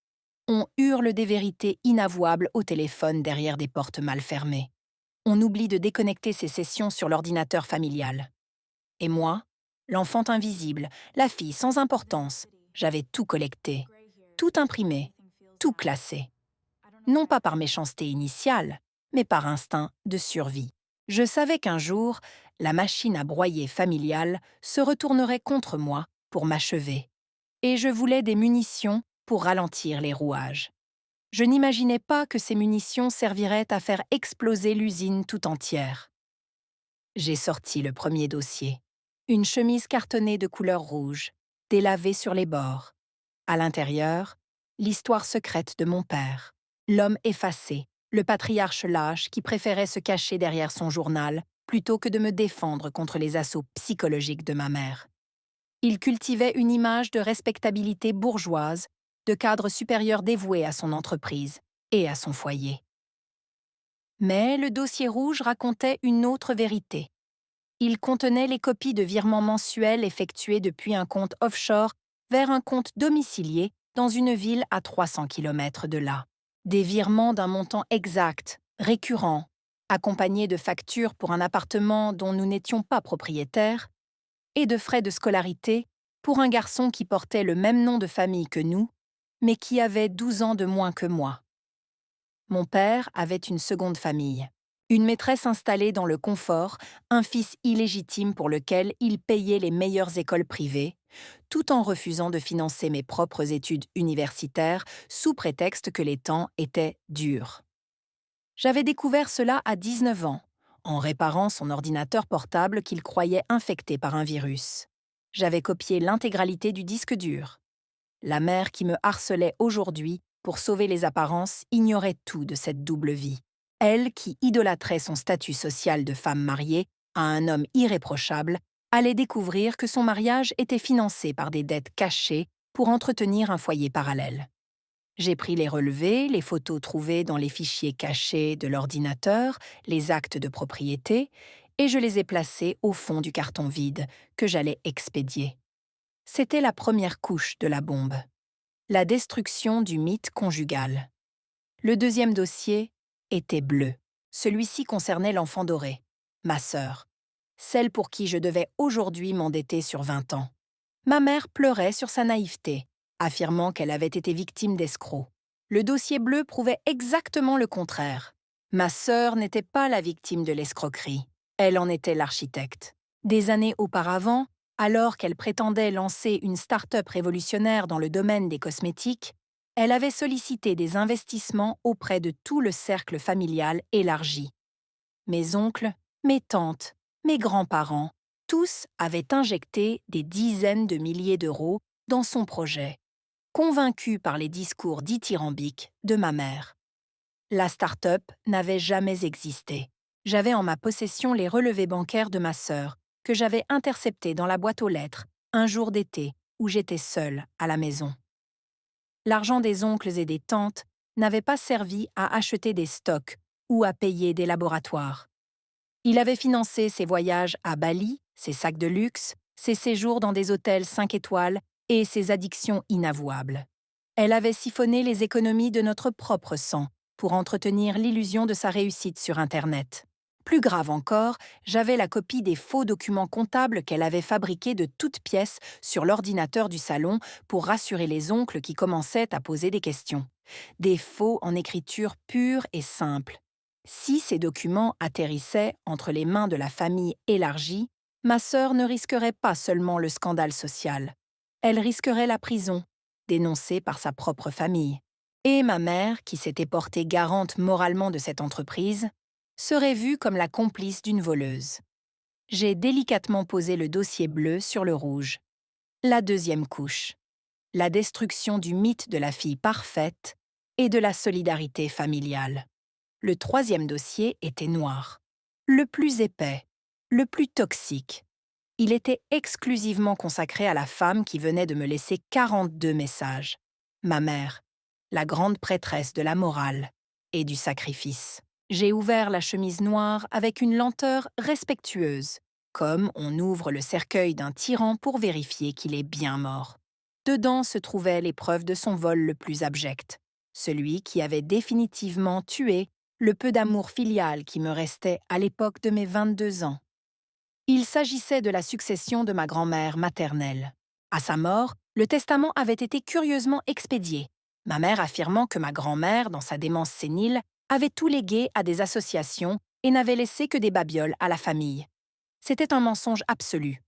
On hurle des vérités inavouables au téléphone derrière des portes mal fermées. On oublie de déconnecter ses sessions sur l'ordinateur familial. Et moi, l'enfant invisible, la fille sans importance, j'avais tout collecté. Tout imprimé, tout classé. Non pas par méchanceté initiale, mais par instinct de survie. Je savais qu'un jour, la machine à broyer familiale se retournerait contre moi pour m'achever. Et je voulais des munitions pour ralentir les rouages. Je n'imaginais pas que ces munitions serviraient à faire exploser l'usine tout entière. J'ai sorti le premier dossier. Une chemise cartonnée de couleur rouge, délavée sur les bords. À l'intérieur, l'histoire secrète de mon père. L'homme effacé, le patriarche lâche qui préférait se cacher derrière son journal plutôt que de me défendre contre les assauts psychologiques de ma mère. Il cultivait une image de respectabilité bourgeoise, de cadre supérieur dévoué à son entreprise et à son foyer. Mais le dossier rouge racontait une autre vérité. Il contenait les copies de virements mensuels effectués depuis un compte offshore vers un compte domicilié dans une ville à 300 km de là. Des virements d'un montant exact, récurrent, accompagnés de factures pour un appartement dont nous n'étions pas propriétaires, et de frais de scolarité pour un garçon qui portait le même nom de famille que nous, mais qui avait 12 ans de moins que moi. Mon père avait une seconde famille. Une maîtresse installée dans le confort, un fils illégitime pour lequel il payait les meilleures écoles privées, tout en refusant de financer mes propres études universitaires sous prétexte que les temps étaient durs. J'avais découvert cela à 19 ans, en réparant son ordinateur portable qu'il croyait infecté par un virus. J'avais copié l'intégralité du disque dur. La mère qui me harcelait aujourd'hui pour sauver les apparences ignorait tout de cette double vie. Elle, qui idolâtrait son statut social de femme mariée à un homme irréprochable, allait découvrir que son mariage était financé par des dettes cachées pour entretenir un foyer parallèle. J'ai pris les relevés, les photos trouvées dans les fichiers cachés de l'ordinateur, les actes de propriété, et je les ai placés au fond du carton vide que j'allais expédier. C'était la première couche de la bombe. La destruction du mythe conjugal. Le deuxième dossier était bleu. Celui-ci concernait l'enfant doré, ma sœur, celle pour qui je devais aujourd'hui m'endetter sur 20 ans. Ma mère pleurait sur sa naïveté, affirmant qu'elle avait été victime d'escrocs. Le dossier bleu prouvait exactement le contraire. Ma sœur n'était pas la victime de l'escroquerie, elle en était l'architecte. Des années auparavant, alors qu'elle prétendait lancer une start-up révolutionnaire dans le domaine des cosmétiques, elle avait sollicité des investissements auprès de tout le cercle familial élargi. Mes oncles, mes tantes, mes grands-parents, tous avaient injecté des dizaines de milliers d'euros dans son projet, convaincus par les discours dithyrambiques de ma mère. La start-up n'avait jamais existé. J'avais en ma possession les relevés bancaires de ma sœur, que j'avais interceptés dans la boîte aux lettres, un jour d'été, où j'étais seule à la maison. L'argent des oncles et des tantes n'avait pas servi à acheter des stocks ou à payer des laboratoires. Il avait financé ses voyages à Bali, ses sacs de luxe, ses séjours dans des hôtels 5 étoiles et ses addictions inavouables. Elle avait siphonné les économies de notre propre sang pour entretenir l'illusion de sa réussite sur Internet. Plus grave encore, j'avais la copie des faux documents comptables qu'elle avait fabriqués de toutes pièces sur l'ordinateur du salon pour rassurer les oncles qui commençaient à poser des questions. Des faux en écriture pure et simple. Si ces documents atterrissaient entre les mains de la famille élargie, ma sœur ne risquerait pas seulement le scandale social. Elle risquerait la prison, dénoncée par sa propre famille. Et ma mère, qui s'était portée garante moralement de cette entreprise, serait vue comme la complice d'une voleuse. J'ai délicatement posé le dossier bleu sur le rouge. La deuxième couche. La destruction du mythe de la fille parfaite et de la solidarité familiale. Le troisième dossier était noir. Le plus épais, le plus toxique. Il était exclusivement consacré à la femme qui venait de me laisser 42 messages. Ma mère, la grande prêtresse de la morale et du sacrifice. J'ai ouvert la chemise noire avec une lenteur respectueuse, comme on ouvre le cercueil d'un tyran pour vérifier qu'il est bien mort. Dedans se trouvaient les preuves de son vol le plus abject, celui qui avait définitivement tué le peu d'amour filial qui me restait à l'époque de mes 22 ans. Il s'agissait de la succession de ma grand-mère maternelle. À sa mort, Le testament avait été curieusement expédié, ma mère affirmant que ma grand-mère, dans sa démence sénile, avait tout légué à des associations et n'avait laissé que des babioles à la famille. C'était un mensonge absolu.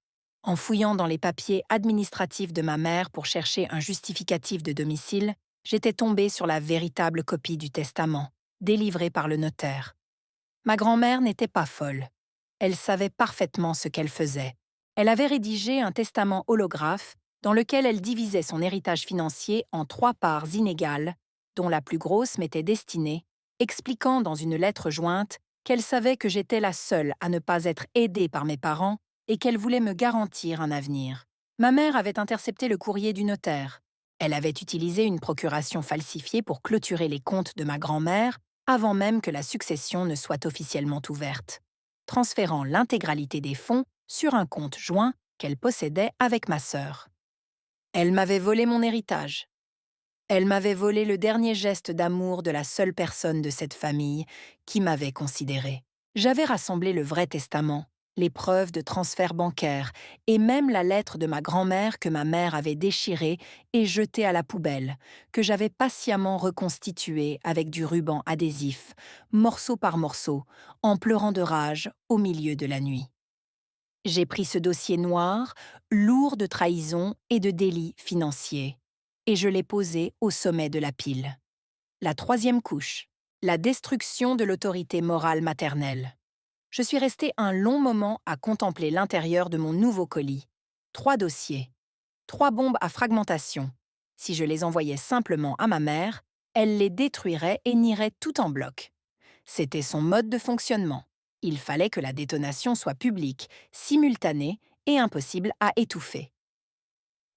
En fouillant dans les papiers administratifs de ma mère pour chercher un justificatif de domicile, j'étais tombée sur la véritable copie du testament, délivrée par le notaire. Ma grand-mère n'était pas folle. Elle savait parfaitement ce qu'elle faisait. Elle avait rédigé un testament holographe dans lequel elle divisait son héritage financier en 3 parts inégales, dont la plus grosse m'était destinée, expliquant dans une lettre jointe qu'elle savait que j'étais la seule à ne pas être aidée par mes parents et qu'elle voulait me garantir un avenir. Ma mère avait intercepté le courrier du notaire. Elle avait utilisé une procuration falsifiée pour clôturer les comptes de ma grand-mère avant même que la succession ne soit officiellement ouverte, transférant l'intégralité des fonds sur un compte joint qu'elle possédait avec ma sœur. Elle m'avait volé mon héritage. Elle m'avait volé le dernier geste d'amour de la seule personne de cette famille qui m'avait considérée. J'avais rassemblé le vrai testament, les preuves de transfert bancaire et même la lettre de ma grand-mère que ma mère avait déchirée et jetée à la poubelle, que j'avais patiemment reconstituée avec du ruban adhésif, morceau par morceau, en pleurant de rage au milieu de la nuit. J'ai pris ce dossier noir, lourd de trahison et de délits financiers, et je l'ai posé au sommet de la pile. La 3e couche, la destruction de l'autorité morale maternelle. Je suis restée un long moment à contempler l'intérieur de mon nouveau colis. 3 dossiers, 3 bombes à fragmentation. Si je les envoyais simplement à ma mère, elle les détruirait et nierait tout en bloc. C'était son mode de fonctionnement. Il fallait que la détonation soit publique, simultanée et impossible à étouffer.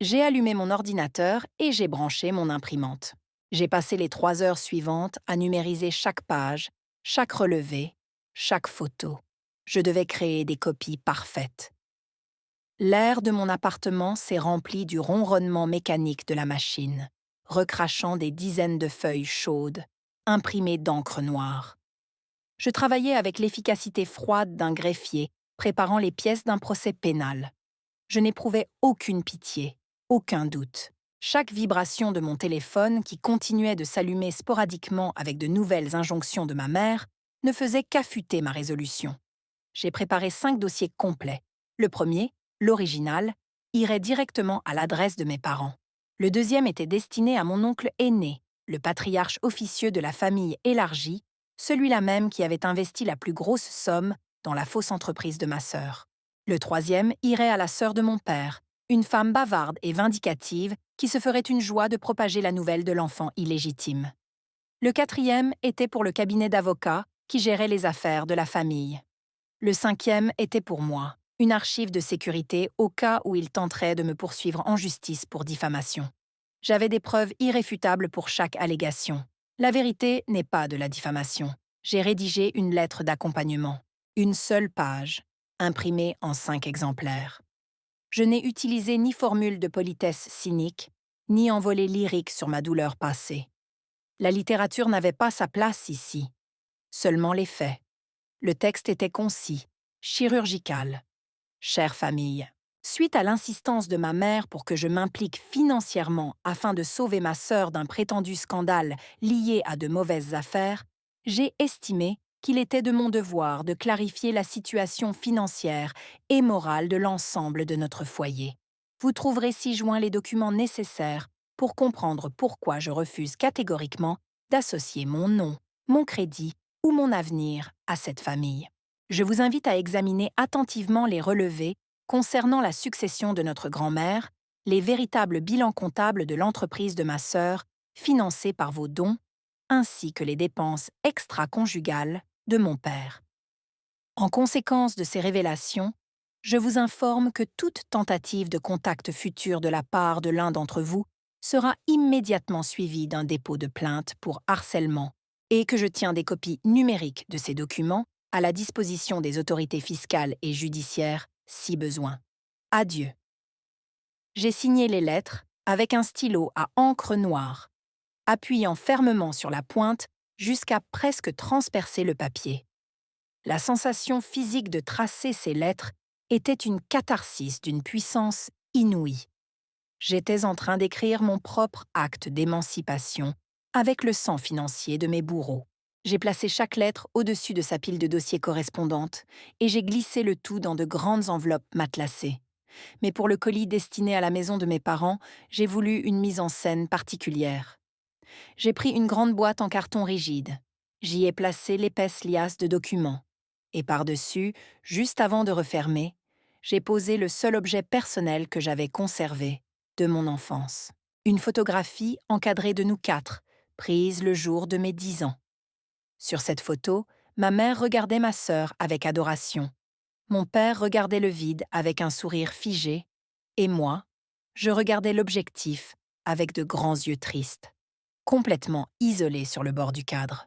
J'ai allumé mon ordinateur et j'ai branché mon imprimante. J'ai passé les 3 heures suivantes à numériser chaque page, chaque relevé, chaque photo. Je devais créer des copies parfaites. L'air de mon appartement s'est rempli du ronronnement mécanique de la machine, recrachant des dizaines de feuilles chaudes, imprimées d'encre noire. Je travaillais avec l'efficacité froide d'un greffier, préparant les pièces d'un procès pénal. Je n'éprouvais aucune pitié, aucun doute. Chaque vibration de mon téléphone, qui continuait de s'allumer sporadiquement avec de nouvelles injonctions de ma mère, ne faisait qu'affûter ma résolution. J'ai préparé 5 dossiers complets. Le premier, l'original, irait directement à l'adresse de mes parents. Le deuxième était destiné à mon oncle aîné, le patriarche officieux de la famille élargie, celui-là même qui avait investi la plus grosse somme dans la fausse entreprise de ma sœur. Le troisième irait à la sœur de mon père, une femme bavarde et vindicative qui se ferait une joie de propager la nouvelle de l'enfant illégitime. Le quatrième était pour le cabinet d'avocats qui gérait les affaires de la famille. Le cinquième était pour moi, une archive de sécurité au cas où il tenterait de me poursuivre en justice pour diffamation. J'avais des preuves irréfutables pour chaque allégation. La vérité n'est pas de la diffamation. J'ai rédigé une lettre d'accompagnement, une seule page, imprimée en 5 exemplaires. Je n'ai utilisé ni formule de politesse cynique, ni envolée lyrique sur ma douleur passée. La littérature n'avait pas sa place ici, seulement les faits. Le texte était concis, chirurgical. Chère famille, suite à l'insistance de ma mère pour que je m'implique financièrement afin de sauver ma sœur d'un prétendu scandale lié à de mauvaises affaires, j'ai estimé qu'il était de mon devoir de clarifier la situation financière et morale de l'ensemble de notre foyer. Vous trouverez ci-joint les documents nécessaires pour comprendre pourquoi je refuse catégoriquement d'associer mon nom, mon crédit ou mon avenir à cette famille. Je vous invite à examiner attentivement les relevés concernant la succession de notre grand-mère, les véritables bilans comptables de l'entreprise de ma sœur, financés par vos dons, ainsi que les dépenses extra-conjugales de mon père. En conséquence de ces révélations, je vous informe que toute tentative de contact futur de la part de l'un d'entre vous sera immédiatement suivie d'un dépôt de plainte pour harcèlement et que je tiens des copies numériques de ces documents à la disposition des autorités fiscales et judiciaires si besoin. Adieu. J'ai signé les lettres avec un stylo à encre noire, appuyant fermement sur la pointe jusqu'à presque transpercer le papier. La sensation physique de tracer ces lettres était une catharsis d'une puissance inouïe. J'étais en train d'écrire mon propre acte d'émancipation avec le sang financier de mes bourreaux. J'ai placé chaque lettre au-dessus de sa pile de dossiers correspondantes et j'ai glissé le tout dans de grandes enveloppes matelassées. Mais pour le colis destiné à la maison de mes parents, j'ai voulu une mise en scène particulière. J'ai pris une grande boîte en carton rigide. J'y ai placé l'épaisse liasse de documents. Et par-dessus, juste avant de refermer, j'ai posé le seul objet personnel que j'avais conservé de mon enfance. Une photographie encadrée de nous quatre, prise le jour de mes 10 ans. Sur cette photo, ma mère regardait ma sœur avec adoration. Mon père regardait le vide avec un sourire figé. Et moi, je regardais l'objectif avec de grands yeux tristes, complètement isolé sur le bord du cadre.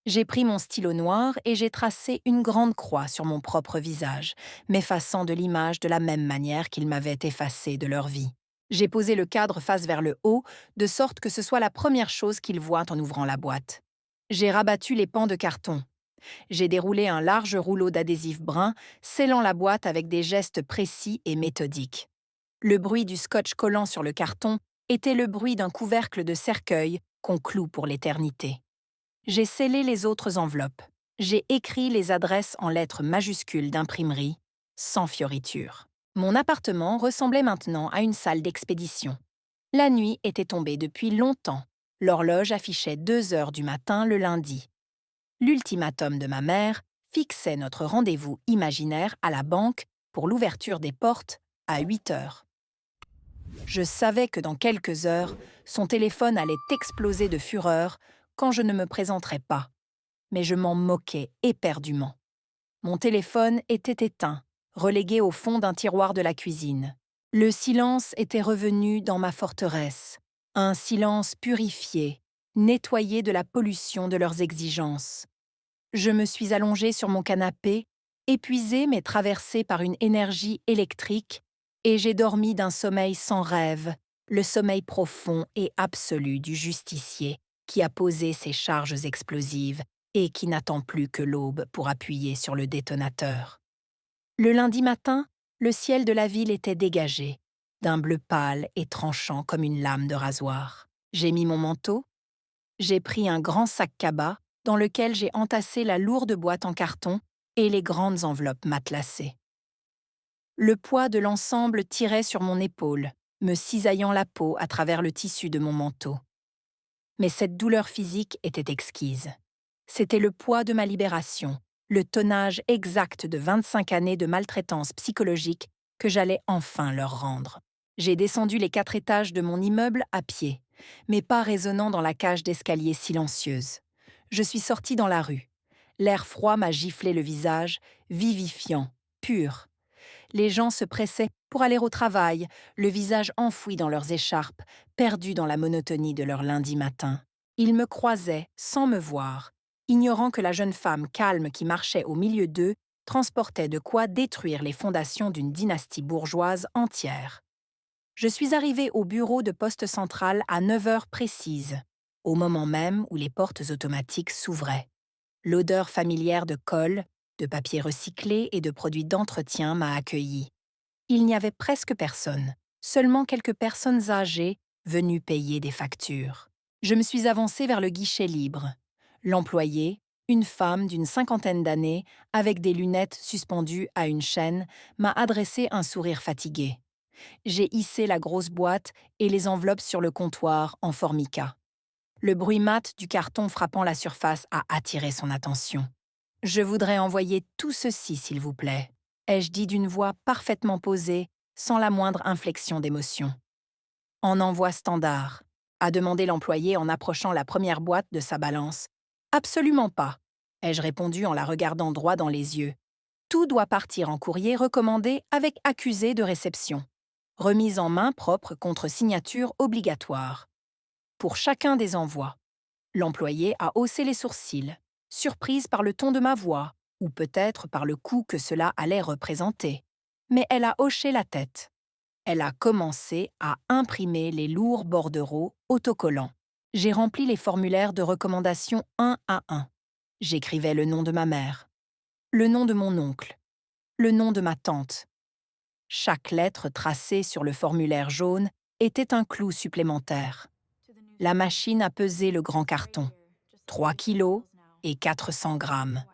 J'ai pris mon stylo noir et j'ai tracé une grande croix sur mon propre visage, m'effaçant de l'image de la même manière qu'ils m'avaient effacé de leur vie. J'ai posé le cadre face vers le haut, de sorte que ce soit la première chose qu'ils voient en ouvrant la boîte. J'ai rabattu les pans de carton. J'ai déroulé un large rouleau d'adhésif brun, scellant la boîte avec des gestes précis et méthodiques. Le bruit du scotch collant sur le carton était le bruit d'un couvercle de cercueil qu'on cloue pour l'éternité. J'ai scellé les autres enveloppes. J'ai écrit les adresses en lettres majuscules d'imprimerie, sans fioriture. Mon appartement ressemblait maintenant à une salle d'expédition. La nuit était tombée depuis longtemps. L'horloge affichait 2 heures du matin le lundi. L'ultimatum de ma mère fixait notre rendez-vous imaginaire à la banque pour l'ouverture des portes à 8 heures. Je savais que dans quelques heures, son téléphone allait exploser de fureur quand je ne me présenterais pas. Mais je m'en moquais éperdument. Mon téléphone était éteint, relégué au fond d'un tiroir de la cuisine. Le silence était revenu dans ma forteresse, un silence purifié, nettoyé de la pollution de leurs exigences. Je me suis allongée sur mon canapé, épuisée mais traversée par une énergie électrique, et j'ai dormi d'un sommeil sans rêve, le sommeil profond et absolu du justicier qui a posé ses charges explosives et qui n'attend plus que l'aube pour appuyer sur le détonateur. Le lundi matin, le ciel de la ville était dégagé, d'un bleu pâle et tranchant comme une lame de rasoir. J'ai mis mon manteau, j'ai pris un grand sac cabas dans lequel j'ai entassé la lourde boîte en carton et les grandes enveloppes matelassées. Le poids de l'ensemble tirait sur mon épaule, me cisaillant la peau à travers le tissu de mon manteau. Mais cette douleur physique était exquise. C'était le poids de ma libération, le tonnage exact de 25 années de maltraitance psychologique que j'allais enfin leur rendre. J'ai descendu les 4 étages de mon immeuble à pied, mes pas résonnant dans la cage d'escalier silencieuse. Je suis sortie dans la rue. L'air froid m'a giflé le visage, vivifiant, pur. Les gens se pressaient pour aller au travail, le visage enfoui dans leurs écharpes, perdus dans la monotonie de leur lundi matin. Ils me croisaient sans me voir, ignorant que la jeune femme calme qui marchait au milieu d'eux transportait de quoi détruire les fondations d'une dynastie bourgeoise entière. Je suis arrivée au bureau de poste central à 9 heures précises, au moment même où les portes automatiques s'ouvraient. L'odeur familière de colle, de papier recyclé et de produits d'entretien m'a accueillie. Il n'y avait presque personne, seulement quelques personnes âgées venues payer des factures. Je me suis avancée vers le guichet libre. L'employé, une femme d'une 50aine d'années, avec des lunettes suspendues à une chaîne, m'a adressé un sourire fatigué. J'ai hissé la grosse boîte et les enveloppes sur le comptoir en formica. Le bruit mat du carton frappant la surface a attiré son attention. « Je voudrais envoyer tout ceci, s'il vous plaît », ai-je dit d'une voix parfaitement posée, sans la moindre inflexion d'émotion. « En envoi standard », a demandé l'employé en approchant la première boîte de sa balance. « Absolument pas », ai-je répondu en la regardant droit dans les yeux. « Tout doit partir en courrier recommandé avec accusé de réception. Remise en main propre contre signature obligatoire. Pour chacun des envois. » L'employé a haussé les sourcils, surprise par le ton de ma voix, ou peut-être par le coût que cela allait représenter. Mais elle a hoché la tête. Elle a commencé à imprimer les lourds bordereaux autocollants. J'ai rempli les formulaires de recommandation un à un. J'écrivais le nom de ma mère, le nom de mon oncle, le nom de ma tante. Chaque lettre tracée sur le formulaire jaune était un clou supplémentaire. La machine a pesé le grand carton. 3 kilos et 400 grammes.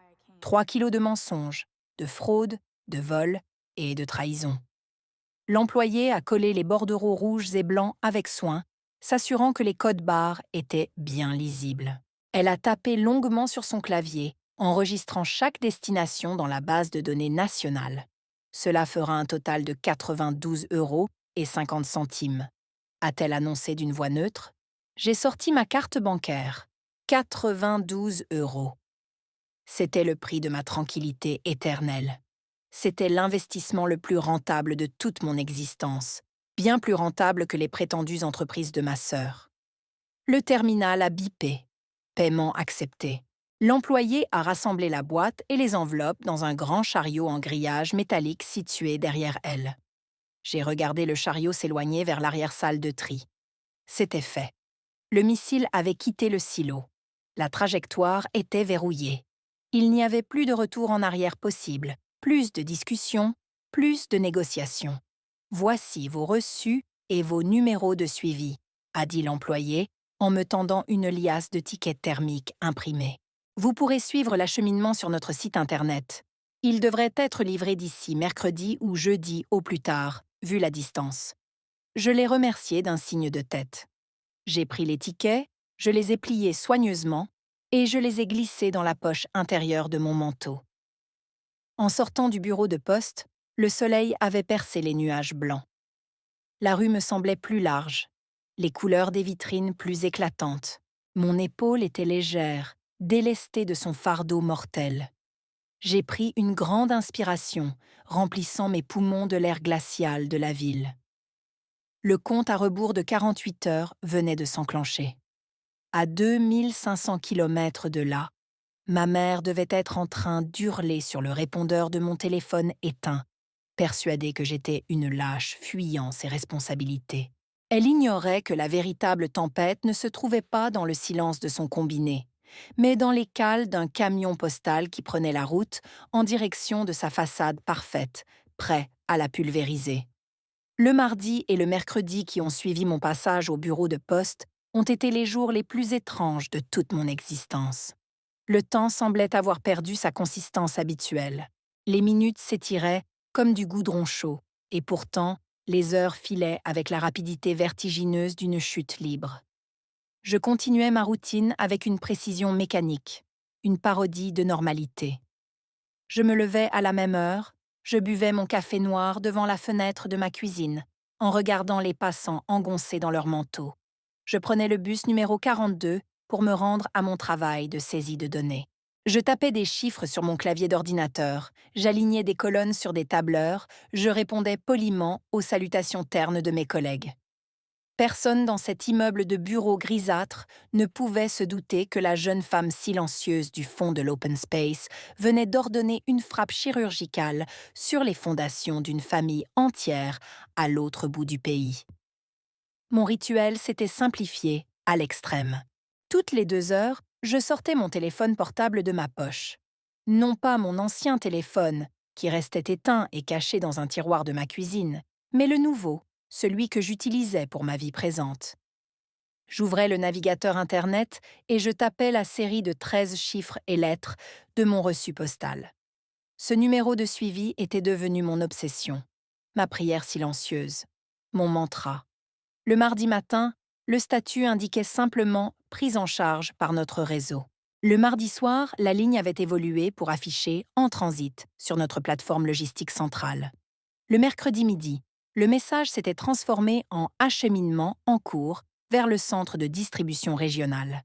3 kilos de mensonges, de fraude, de vol et de trahison. L'employé a collé les bordereaux rouges et blancs avec soin, s'assurant que les codes barres étaient bien lisibles. Elle a tapé longuement sur son clavier, enregistrant chaque destination dans la base de données nationale. Cela fera un total de 92,50 €, a-t-elle annoncé d'une voix neutre. J'ai sorti ma carte bancaire. 92 €. C'était le prix de ma tranquillité éternelle. C'était l'investissement le plus rentable de toute mon existence, bien plus rentable que les prétendues entreprises de ma sœur. Le terminal a bipé. Paiement accepté. L'employé a rassemblé la boîte et les enveloppes dans un grand chariot en grillage métallique situé derrière elle. J'ai regardé le chariot s'éloigner vers l'arrière-salle de tri. C'était fait. Le missile avait quitté le silo. La trajectoire était verrouillée. Il n'y avait plus de retour en arrière possible, plus de discussions, plus de négociations. Voici vos reçus et vos numéros de suivi, a dit l'employé en me tendant une liasse de tickets thermiques imprimés. Vous pourrez suivre l'acheminement sur notre site Internet. Il devrait être livré d'ici mercredi ou jeudi au plus tard, vu la distance. Je l'ai remercié d'un signe de tête. J'ai pris les tickets, je les ai pliés soigneusement et je les ai glissés dans la poche intérieure de mon manteau. En sortant du bureau de poste, le soleil avait percé les nuages blancs. La rue me semblait plus large, les couleurs des vitrines plus éclatantes. Mon épaule était légère, délestée de son fardeau mortel. J'ai pris une grande inspiration, remplissant mes poumons de l'air glacial de la ville. Le compte à rebours de 48 heures venait de s'enclencher. À 2500 kilomètres de là, ma mère devait être en train d'hurler sur le répondeur de mon téléphone éteint, persuadée que j'étais une lâche fuyant ses responsabilités. Elle ignorait que la véritable tempête ne se trouvait pas dans le silence de son combiné, mais dans les cales d'un camion postal qui prenait la route en direction de sa façade parfaite, prêt à la pulvériser. Le mardi et le mercredi qui ont suivi mon passage au bureau de poste ont été les jours les plus étranges de toute mon existence. Le temps semblait avoir perdu sa consistance habituelle. Les minutes s'étiraient comme du goudron chaud, et pourtant, les heures filaient avec la rapidité vertigineuse d'une chute libre. Je continuais ma routine avec une précision mécanique, une parodie de normalité. Je me levais à la même heure, je buvais mon café noir devant la fenêtre de ma cuisine, en regardant les passants engoncés dans leurs manteaux. Je prenais le bus numéro 42 pour me rendre à mon travail de saisie de données. Je tapais des chiffres sur mon clavier d'ordinateur, j'alignais des colonnes sur des tableurs, je répondais poliment aux salutations ternes de mes collègues. Personne dans cet immeuble de bureaux grisâtres ne pouvait se douter que la jeune femme silencieuse du fond de l'open space venait d'ordonner une frappe chirurgicale sur les fondations d'une famille entière à l'autre bout du pays. Mon rituel s'était simplifié à l'extrême. Toutes les 2 heures, je sortais mon téléphone portable de ma poche. Non pas mon ancien téléphone, qui restait éteint et caché dans un tiroir de ma cuisine, mais le nouveau, celui que j'utilisais pour ma vie présente. J'ouvrais le navigateur Internet et je tapais la série de 13 chiffres et lettres de mon reçu postal. Ce numéro de suivi était devenu mon obsession, ma prière silencieuse, mon mantra. Le mardi matin, le statut indiquait simplement « prise en charge par notre réseau ». Le mardi soir, la ligne avait évolué pour afficher « en transit » sur notre plateforme logistique centrale. Le mercredi midi, le message s'était transformé en « acheminement en cours » vers le centre de distribution régionale.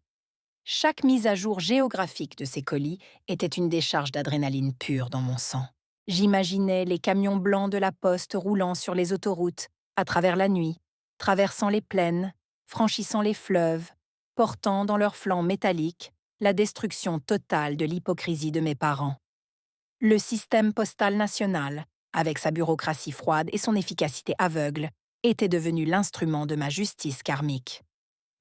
Chaque mise à jour géographique de ces colis était une décharge d'adrénaline pure dans mon sang. J'imaginais les camions blancs de la poste roulant sur les autoroutes, à travers la nuit, traversant les plaines, franchissant les fleuves, portant dans leurs flancs métalliques la destruction totale de l'hypocrisie de mes parents. Le système postal national, avec sa bureaucratie froide et son efficacité aveugle, était devenu l'instrument de ma justice karmique.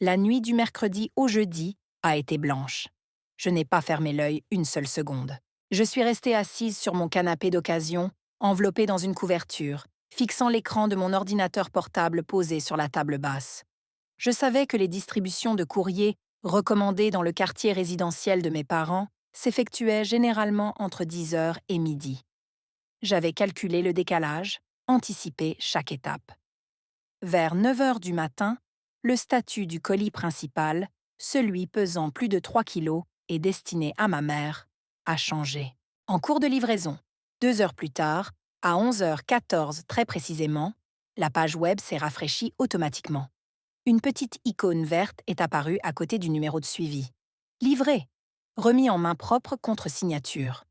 La nuit du mercredi au jeudi a été blanche. Je n'ai pas fermé l'œil une seule seconde. Je suis restée assise sur mon canapé d'occasion, enveloppée dans une couverture, fixant l'écran de mon ordinateur portable posé sur la table basse. Je savais que les distributions de courrier recommandées dans le quartier résidentiel de mes parents s'effectuaient généralement entre 10 heures et midi. J'avais calculé le décalage, anticipé chaque étape. Vers 9 heures du matin, le statut du colis principal, celui pesant plus de 3 kilos et destiné à ma mère, a changé. En cours de livraison, 2 heures plus tard, à 11h14 très précisément, la page web s'est rafraîchie automatiquement. Une petite icône verte est apparue à côté du numéro de suivi. Livré, remis en main propre contre signature.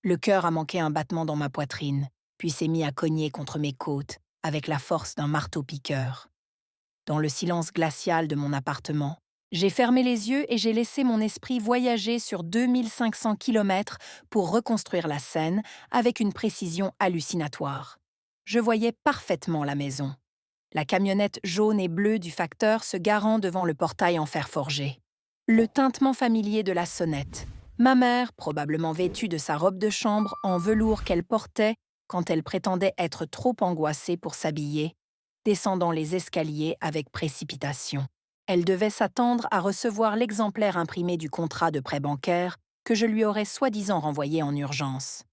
Le cœur a manqué un battement dans ma poitrine, puis s'est mis à cogner contre mes côtes avec la force d'un marteau-piqueur. Dans le silence glacial de mon appartement, j'ai fermé les yeux et j'ai laissé mon esprit voyager sur 2500 kilomètres pour reconstruire la scène avec une précision hallucinatoire. Je voyais parfaitement la maison. La camionnette jaune et bleue du facteur se garant devant le portail en fer forgé. Le tintement familier de la sonnette. Ma mère, probablement vêtue de sa robe de chambre en velours qu'elle portait quand elle prétendait être trop angoissée pour s'habiller, descendant les escaliers avec précipitation. Elle devait s'attendre à recevoir l'exemplaire imprimé du contrat de prêt bancaire que je lui aurais soi-disant renvoyé en urgence.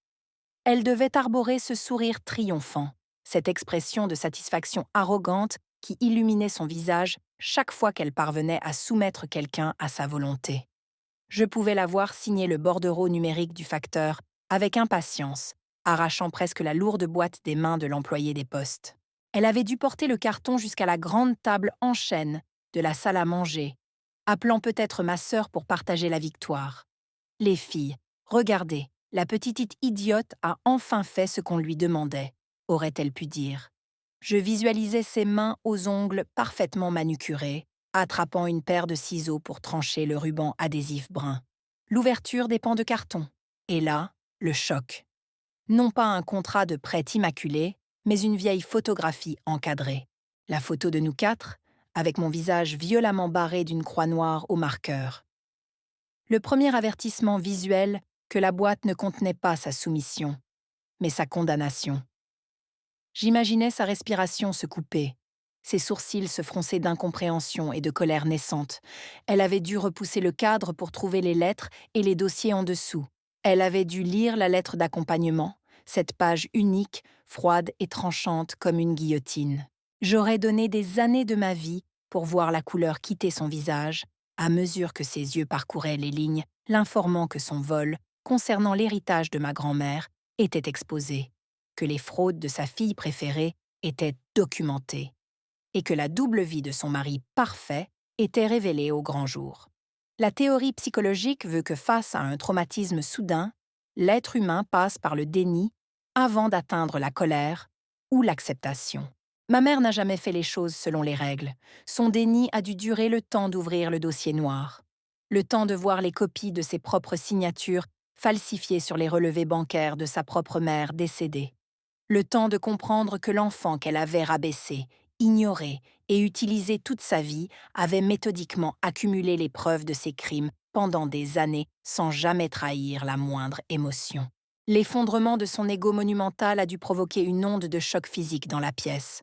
Elle devait arborer ce sourire triomphant, cette expression de satisfaction arrogante qui illuminait son visage chaque fois qu'elle parvenait à soumettre quelqu'un à sa volonté. Je pouvais la voir signer le bordereau numérique du facteur avec impatience, arrachant presque la lourde boîte des mains de l'employé des postes. Elle avait dû porter le carton jusqu'à la grande table en chêne de la salle à manger, appelant peut-être ma sœur pour partager la victoire. Les filles, regardez, la petite idiote a enfin fait ce qu'on lui demandait, aurait-elle pu dire. Je visualisais ses mains aux ongles parfaitement manucurés, attrapant une paire de ciseaux pour trancher le ruban adhésif brun. L'ouverture des pans de carton. Et là, le choc. Non pas un contrat de prêt immaculé, mais une vieille photographie encadrée. La photo de nous quatre, avec mon visage violemment barré d'une croix noire au marqueur. Le premier avertissement visuel que la boîte ne contenait pas sa soumission, mais sa condamnation. J'imaginais sa respiration se couper, ses sourcils se froncer d'incompréhension et de colère naissante. Elle avait dû repousser le cadre pour trouver les lettres et les dossiers en dessous. Elle avait dû lire la lettre d'accompagnement, cette page unique, froide et tranchante comme une guillotine. J'aurais donné des années de ma vie pour voir la couleur quitter son visage, à mesure que ses yeux parcouraient les lignes, l'informant que son vol, concernant l'héritage de ma grand-mère, était exposé, que les fraudes de sa fille préférée étaient documentées, et que la double vie de son mari parfait était révélée au grand jour. La théorie psychologique veut que face à un traumatisme soudain, l'être humain passe par le déni avant d'atteindre la colère ou l'acceptation. Ma mère n'a jamais fait les choses selon les règles. Son déni a dû durer le temps d'ouvrir le dossier noir, le temps de voir les copies de ses propres signatures falsifiées sur les relevés bancaires de sa propre mère décédée, le temps de comprendre que l'enfant qu'elle avait rabaissé, ignoré et utilisé toute sa vie avait méthodiquement accumulé les preuves de ses crimes pendant des années sans jamais trahir la moindre émotion. L'effondrement de son ego monumental a dû provoquer une onde de choc physique dans la pièce.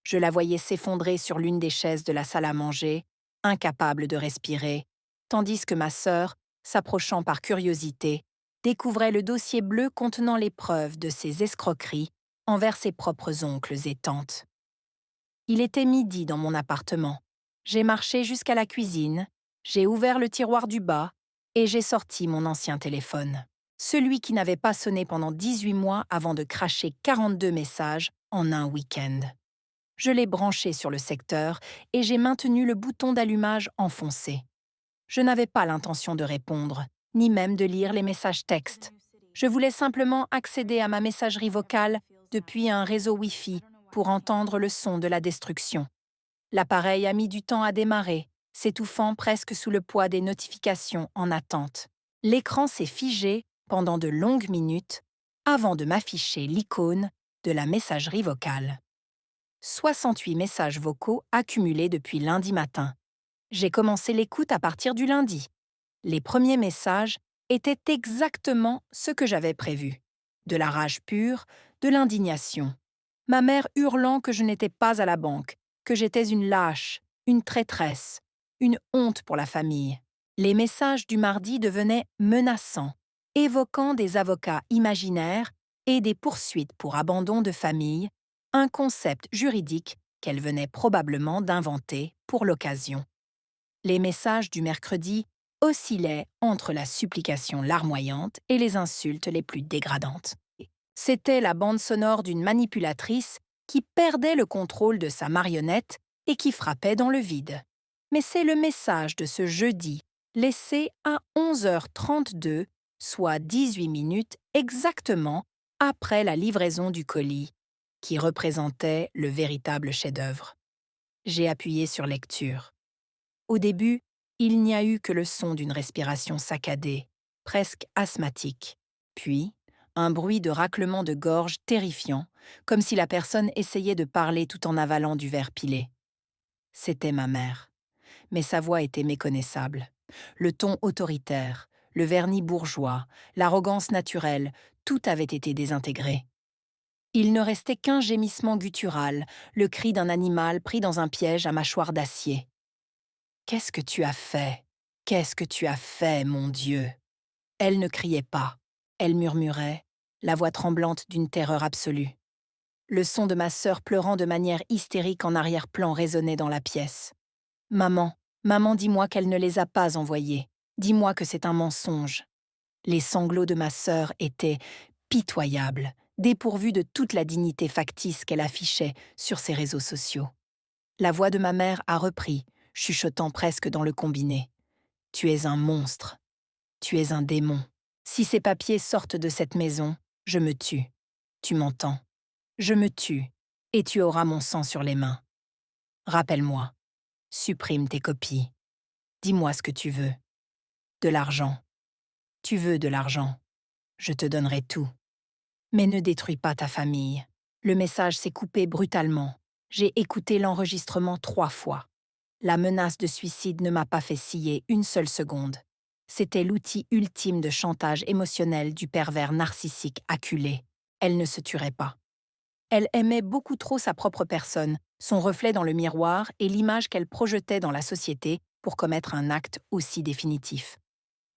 Je la voyais s'effondrer sur l'une des chaises de la salle à manger, incapable de respirer, tandis que ma sœur, s'approchant par curiosité, découvrait le dossier bleu contenant les preuves de ses escroqueries envers ses propres oncles et tantes. Il était midi dans mon appartement. J'ai marché jusqu'à la cuisine, j'ai ouvert le tiroir du bas et j'ai sorti mon ancien téléphone. Celui qui n'avait pas sonné pendant 18 mois avant de cracher 42 messages en un week-end. Je l'ai branché sur le secteur et j'ai maintenu le bouton d'allumage enfoncé. Je n'avais pas l'intention de répondre, ni même de lire les messages textes. Je voulais simplement accéder à ma messagerie vocale depuis un réseau Wi-Fi pour entendre le son de la destruction. L'appareil a mis du temps à démarrer, s'étouffant presque sous le poids des notifications en attente. L'écran s'est figé pendant de longues minutes avant de m'afficher l'icône de la messagerie vocale. 68 messages vocaux accumulés depuis lundi matin. J'ai commencé l'écoute à partir du lundi. Les premiers messages étaient exactement ce que j'avais prévu. De la rage pure, de l'indignation. Ma mère hurlant que je n'étais pas à la banque, que j'étais une lâche, une traîtresse, une honte pour la famille. Les messages du mardi devenaient menaçants, évoquant des avocats imaginaires et des poursuites pour abandon de famille, un concept juridique qu'elle venait probablement d'inventer pour l'occasion. Les messages du mercredi oscillaient entre la supplication larmoyante et les insultes les plus dégradantes. C'était la bande sonore d'une manipulatrice qui perdait le contrôle de sa marionnette et qui frappait dans le vide. Mais c'est le message de ce jeudi, laissé à 11h32, soit 18 minutes exactement après la livraison du colis, qui représentait le véritable chef-d'œuvre. J'ai appuyé sur lecture. Au début, il n'y a eu que le son d'une respiration saccadée, presque asthmatique. Puis, un bruit de raclement de gorge terrifiant, comme si la personne essayait de parler tout en avalant du verre pilé. C'était ma mère. Mais sa voix était méconnaissable. Le ton autoritaire, le vernis bourgeois, l'arrogance naturelle, tout avait été désintégré. Il ne restait qu'un gémissement guttural, le cri d'un animal pris dans un piège à mâchoire d'acier. « Qu'est-ce que tu as fait? Qu'est-ce que tu as fait, mon Dieu ?» Elle ne criait pas. Elle murmurait, la voix tremblante d'une terreur absolue. Le son de ma sœur pleurant de manière hystérique en arrière-plan résonnait dans la pièce. « Maman, maman, dis-moi qu'elle ne les a pas envoyés. Dis-moi que c'est un mensonge. » Les sanglots de ma sœur étaient pitoyables, dépourvus de toute la dignité factice qu'elle affichait sur ses réseaux sociaux. La voix de ma mère a repris, chuchotant presque dans le combiné. « Tu es un monstre. Tu es un démon. Si ces papiers sortent de cette maison, je me tue. Tu m'entends? Je me tue, et tu auras mon sang sur les mains. Rappelle-moi. Supprime tes copies. Dis-moi ce que tu veux. De l'argent. Tu veux de l'argent. Je te donnerai tout. Mais ne détruis pas ta famille. » Le message s'est coupé brutalement. J'ai écouté l'enregistrement 3 fois. La menace de suicide ne m'a pas fait scier une seule seconde. C'était l'outil ultime de chantage émotionnel du pervers narcissique acculé. Elle ne se tuerait pas. Elle aimait beaucoup trop sa propre personne, son reflet dans le miroir et l'image qu'elle projetait dans la société pour commettre un acte aussi définitif.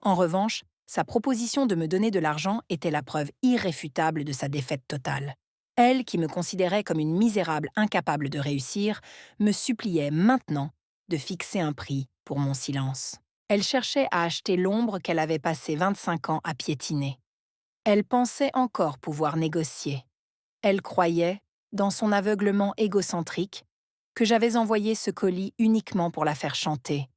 En revanche, sa proposition de me donner de l'argent était la preuve irréfutable de sa défaite totale. Elle, qui me considérait comme une misérable incapable de réussir, me suppliait maintenant de fixer un prix pour mon silence. Elle cherchait à acheter l'ombre qu'elle avait passé 25 ans à piétiner. Elle pensait encore pouvoir négocier. Elle croyait, dans son aveuglement égocentrique, que j'avais envoyé ce colis uniquement pour la faire chanter,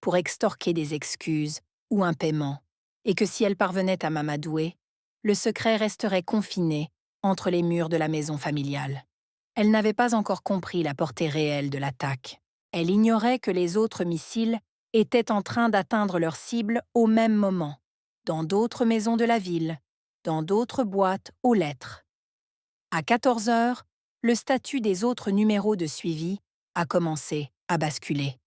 pour extorquer des excuses ou un paiement, et que si elle parvenait à m'amadouer, le secret resterait confiné entre les murs de la maison familiale. Elle n'avait pas encore compris la portée réelle de l'attaque. Elle ignorait que les autres missiles étaient en train d'atteindre leur cible au même moment, dans d'autres maisons de la ville, dans d'autres boîtes aux lettres. À 14 heures, le statut des autres numéros de suivi a commencé à basculer.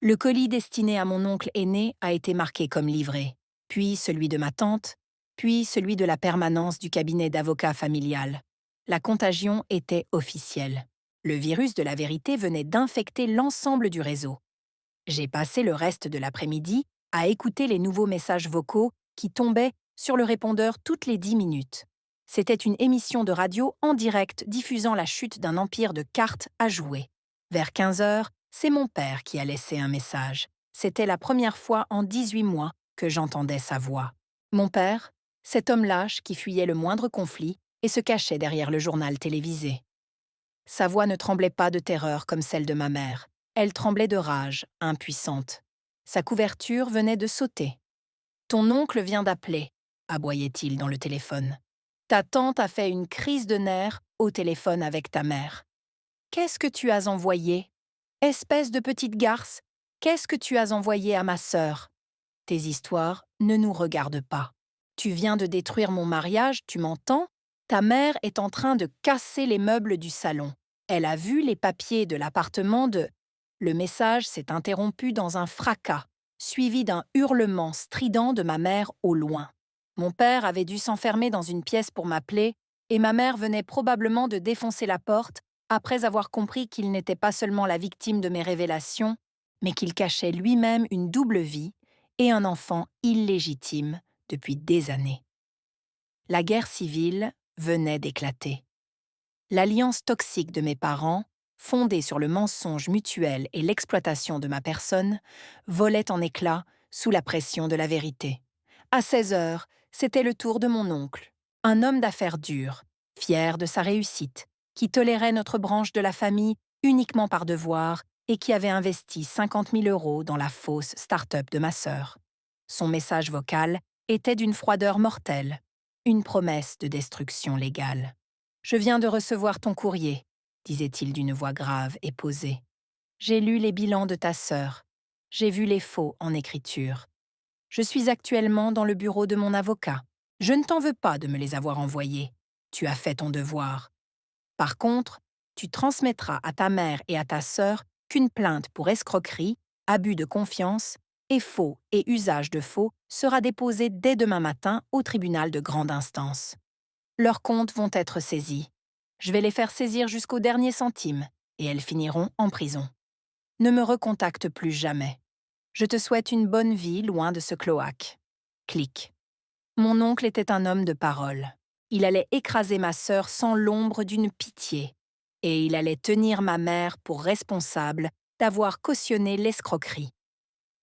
Le colis destiné à mon oncle aîné a été marqué comme livré, puis celui de ma tante, puis celui de la permanence du cabinet d'avocat familial. La contagion était officielle. Le virus de la vérité venait d'infecter l'ensemble du réseau. J'ai passé le reste de l'après-midi à écouter les nouveaux messages vocaux qui tombaient sur le répondeur toutes les 10 minutes. C'était une émission de radio en direct diffusant la chute d'un empire de cartes à jouer. Vers 15 heures, c'est mon père qui a laissé un message. C'était la première fois en 18 mois que j'entendais sa voix. Mon père, cet homme lâche qui fuyait le moindre conflit et se cachait derrière le journal télévisé. Sa voix ne tremblait pas de terreur comme celle de ma mère. Elle tremblait de rage, impuissante. Sa couverture venait de sauter. « Ton oncle vient d'appeler », aboyait-il dans le téléphone. « Ta tante a fait une crise de nerfs au téléphone avec ta mère. Qu'est-ce que tu as envoyé? Espèce de petite garce, qu'est-ce que tu as envoyé à ma sœur? Tes histoires ne nous regardent pas. Tu viens de détruire mon mariage, tu m'entends? Ta mère est en train de casser les meubles du salon. Elle a vu les papiers de l'appartement de... » Le message s'est interrompu dans un fracas, suivi d'un hurlement strident de ma mère au loin. Mon père avait dû s'enfermer dans une pièce pour m'appeler, Et ma mère venait probablement de défoncer la porte après avoir compris qu'il n'était pas seulement la victime de mes révélations, mais qu'il cachait lui-même une double vie et un enfant illégitime depuis des années. La guerre civile venait d'éclater. L'alliance toxique de mes parents, fondée sur le mensonge mutuel et l'exploitation de ma personne, volait en éclats sous la pression de la vérité. À 16 heures, c'était le tour de mon oncle, un homme d'affaires dur, fier de sa réussite, qui tolérait notre branche de la famille uniquement par devoir et qui avait investi 50 000 € dans la fausse start-up de ma sœur. Son message vocal était d'une froideur mortelle, une promesse de destruction légale. « Je viens de recevoir ton courrier », disait-il d'une voix grave et posée. « J'ai lu les bilans de ta sœur. J'ai vu les faux en écriture. Je suis actuellement dans le bureau de mon avocat. Je ne t'en veux pas de me les avoir envoyés. Tu as fait ton devoir. Par contre, tu transmettras à ta mère et à ta sœur qu'une plainte pour escroquerie, abus de confiance et faux et usage de faux sera déposée dès demain matin au tribunal de grande instance. Leurs comptes vont être saisis. Je vais les faire saisir jusqu'au dernier centime et elles finiront en prison. Ne me recontacte plus jamais. Je te souhaite une bonne vie loin de ce cloaque. » Clic. Mon oncle était un homme de parole. Il allait écraser ma sœur sans l'ombre d'une pitié. Et il allait tenir ma mère pour responsable d'avoir cautionné l'escroquerie.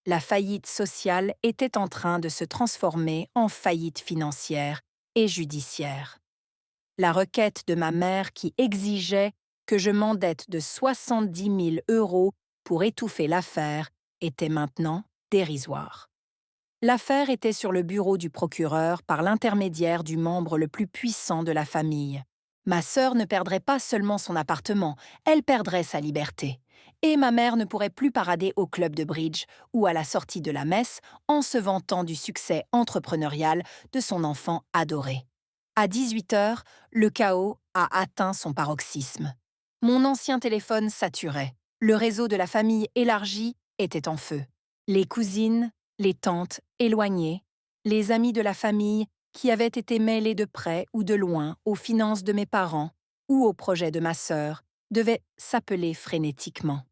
La faillite sociale était en train de se transformer en faillite financière et judiciaire. La requête de ma mère qui exigeait que je m'endette de 70 000 € pour étouffer l'affaire était maintenant dérisoire. L'affaire était sur le bureau du procureur par l'intermédiaire du membre le plus puissant de la famille. Ma sœur ne perdrait pas seulement son appartement, elle perdrait sa liberté. Et ma mère ne pourrait plus parader au club de bridge ou à la sortie de la messe en se vantant du succès entrepreneurial de son enfant adoré. À 18 heures, le chaos a atteint son paroxysme. Mon ancien téléphone saturait. Le réseau de la famille élargie était en feu. Les cousines, les tantes éloignées, les amis de la famille qui avaient été mêlés de près ou de loin aux finances de mes parents ou aux projets de ma sœur devaient s'appeler frénétiquement.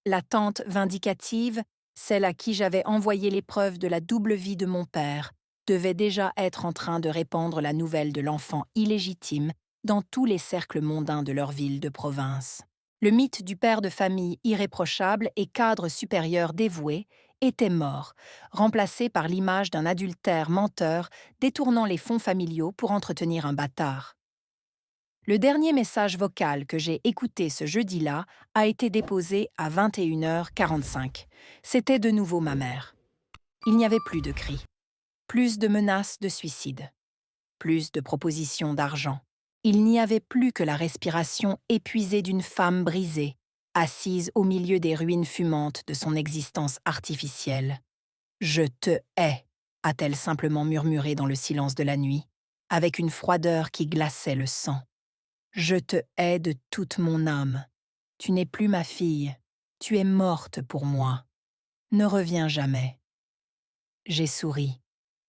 La tante vindicative, celle à qui j'avais envoyé les preuves de la double vie de mon père, devait déjà être en train de répandre la nouvelle de l'enfant illégitime dans tous les cercles mondains de leur ville de province. Le mythe du père de famille irréprochable et cadre supérieur dévoué était mort, remplacé par l'image d'un adultère menteur détournant les fonds familiaux pour entretenir un bâtard. Le dernier message vocal que j'ai écouté ce jeudi-là a été déposé à 21h45. C'était de nouveau ma mère. Il n'y avait plus de cris. Plus de menaces de suicide, plus de propositions d'argent. Il n'y avait plus que la respiration épuisée d'une femme brisée, assise au milieu des ruines fumantes de son existence artificielle. « Je te hais », a-t-elle simplement murmuré dans le silence de la nuit, avec une froideur qui glaçait le sang. « Je te hais de toute mon âme. Tu n'es plus ma fille. Tu es morte pour moi. Ne reviens jamais. » J'ai souri.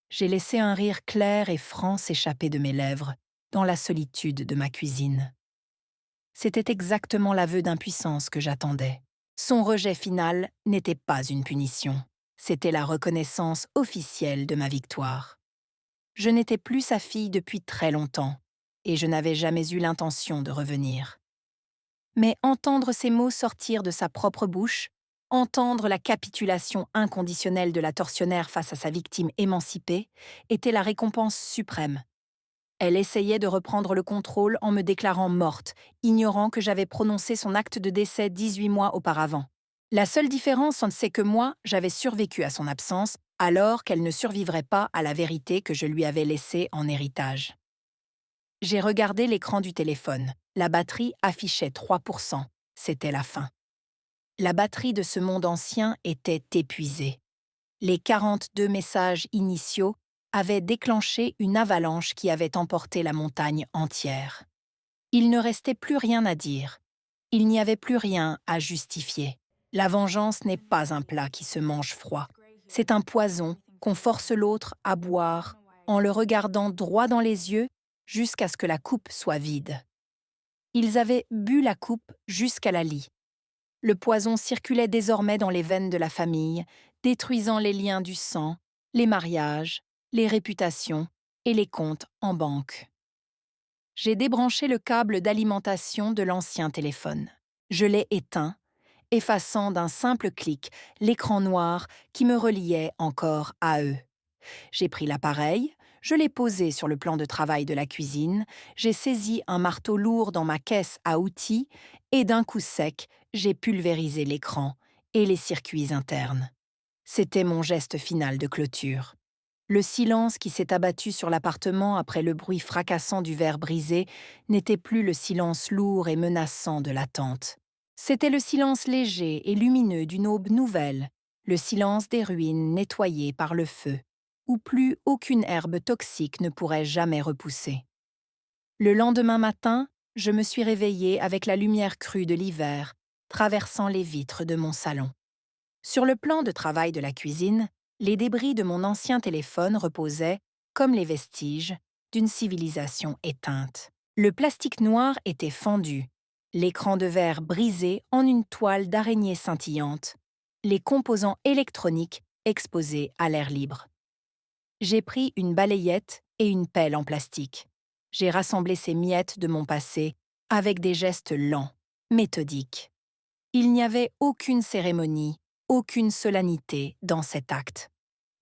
J'ai laissé un rire clair et franc s'échapper de mes lèvres, dans la solitude de ma cuisine. C'était exactement l'aveu d'impuissance que j'attendais. Son rejet final n'était pas une punition. C'était la reconnaissance officielle de ma victoire. Je n'étais plus sa fille depuis très longtemps, et je n'avais jamais eu l'intention de revenir. Mais entendre ces mots sortir de sa propre bouche, entendre la capitulation inconditionnelle de la tortionnaire face à sa victime émancipée, était la récompense suprême. Elle essayait de reprendre le contrôle en me déclarant morte, ignorant que j'avais prononcé son acte de décès 18 mois auparavant. La seule différence, c'est que moi, j'avais survécu à son absence, alors qu'elle ne survivrait pas à la vérité que je lui avais laissée en héritage. J'ai regardé l'écran du téléphone. La batterie affichait 3%. C'était la fin. La batterie de ce monde ancien était épuisée. Les 42 messages initiaux avaient déclenché une avalanche qui avait emporté la montagne entière. Il ne restait plus rien à dire. Il n'y avait plus rien à justifier. La vengeance n'est pas un plat qui se mange froid. C'est un poison qu'on force l'autre à boire en le regardant droit dans les yeux jusqu'à ce que la coupe soit vide. Ils avaient bu la coupe jusqu'à la lie. Le poison circulait désormais dans les veines de la famille, détruisant les liens du sang, les mariages, les réputations et les comptes en banque. J'ai débranché le câble d'alimentation de l'ancien téléphone. Je l'ai éteint, effaçant d'un simple clic l'écran noir qui me reliait encore à eux. J'ai pris l'appareil, je l'ai posé sur le plan de travail de la cuisine, j'ai saisi un marteau lourd dans ma caisse à outils et d'un coup sec, j'ai pulvérisé l'écran et les circuits internes. C'était mon geste final de clôture. Le silence qui s'est abattu sur l'appartement après le bruit fracassant du verre brisé n'était plus le silence lourd et menaçant de l'attente. C'était le silence léger et lumineux d'une aube nouvelle, le silence des ruines nettoyées par le feu, où plus aucune herbe toxique ne pourrait jamais repousser. Le lendemain matin, je me suis réveillée avec la lumière crue de l'hiver, traversant les vitres de mon salon. Sur le plan de travail de la cuisine, les débris de mon ancien téléphone reposaient, comme les vestiges, d'une civilisation éteinte. Le plastique noir était fendu, l'écran de verre brisé en une toile d'araignée scintillante, les composants électroniques exposés à l'air libre. J'ai pris une balayette et une pelle en plastique. J'ai rassemblé ces miettes de mon passé avec des gestes lents, méthodiques. Il n'y avait aucune cérémonie, aucune solennité dans cet acte.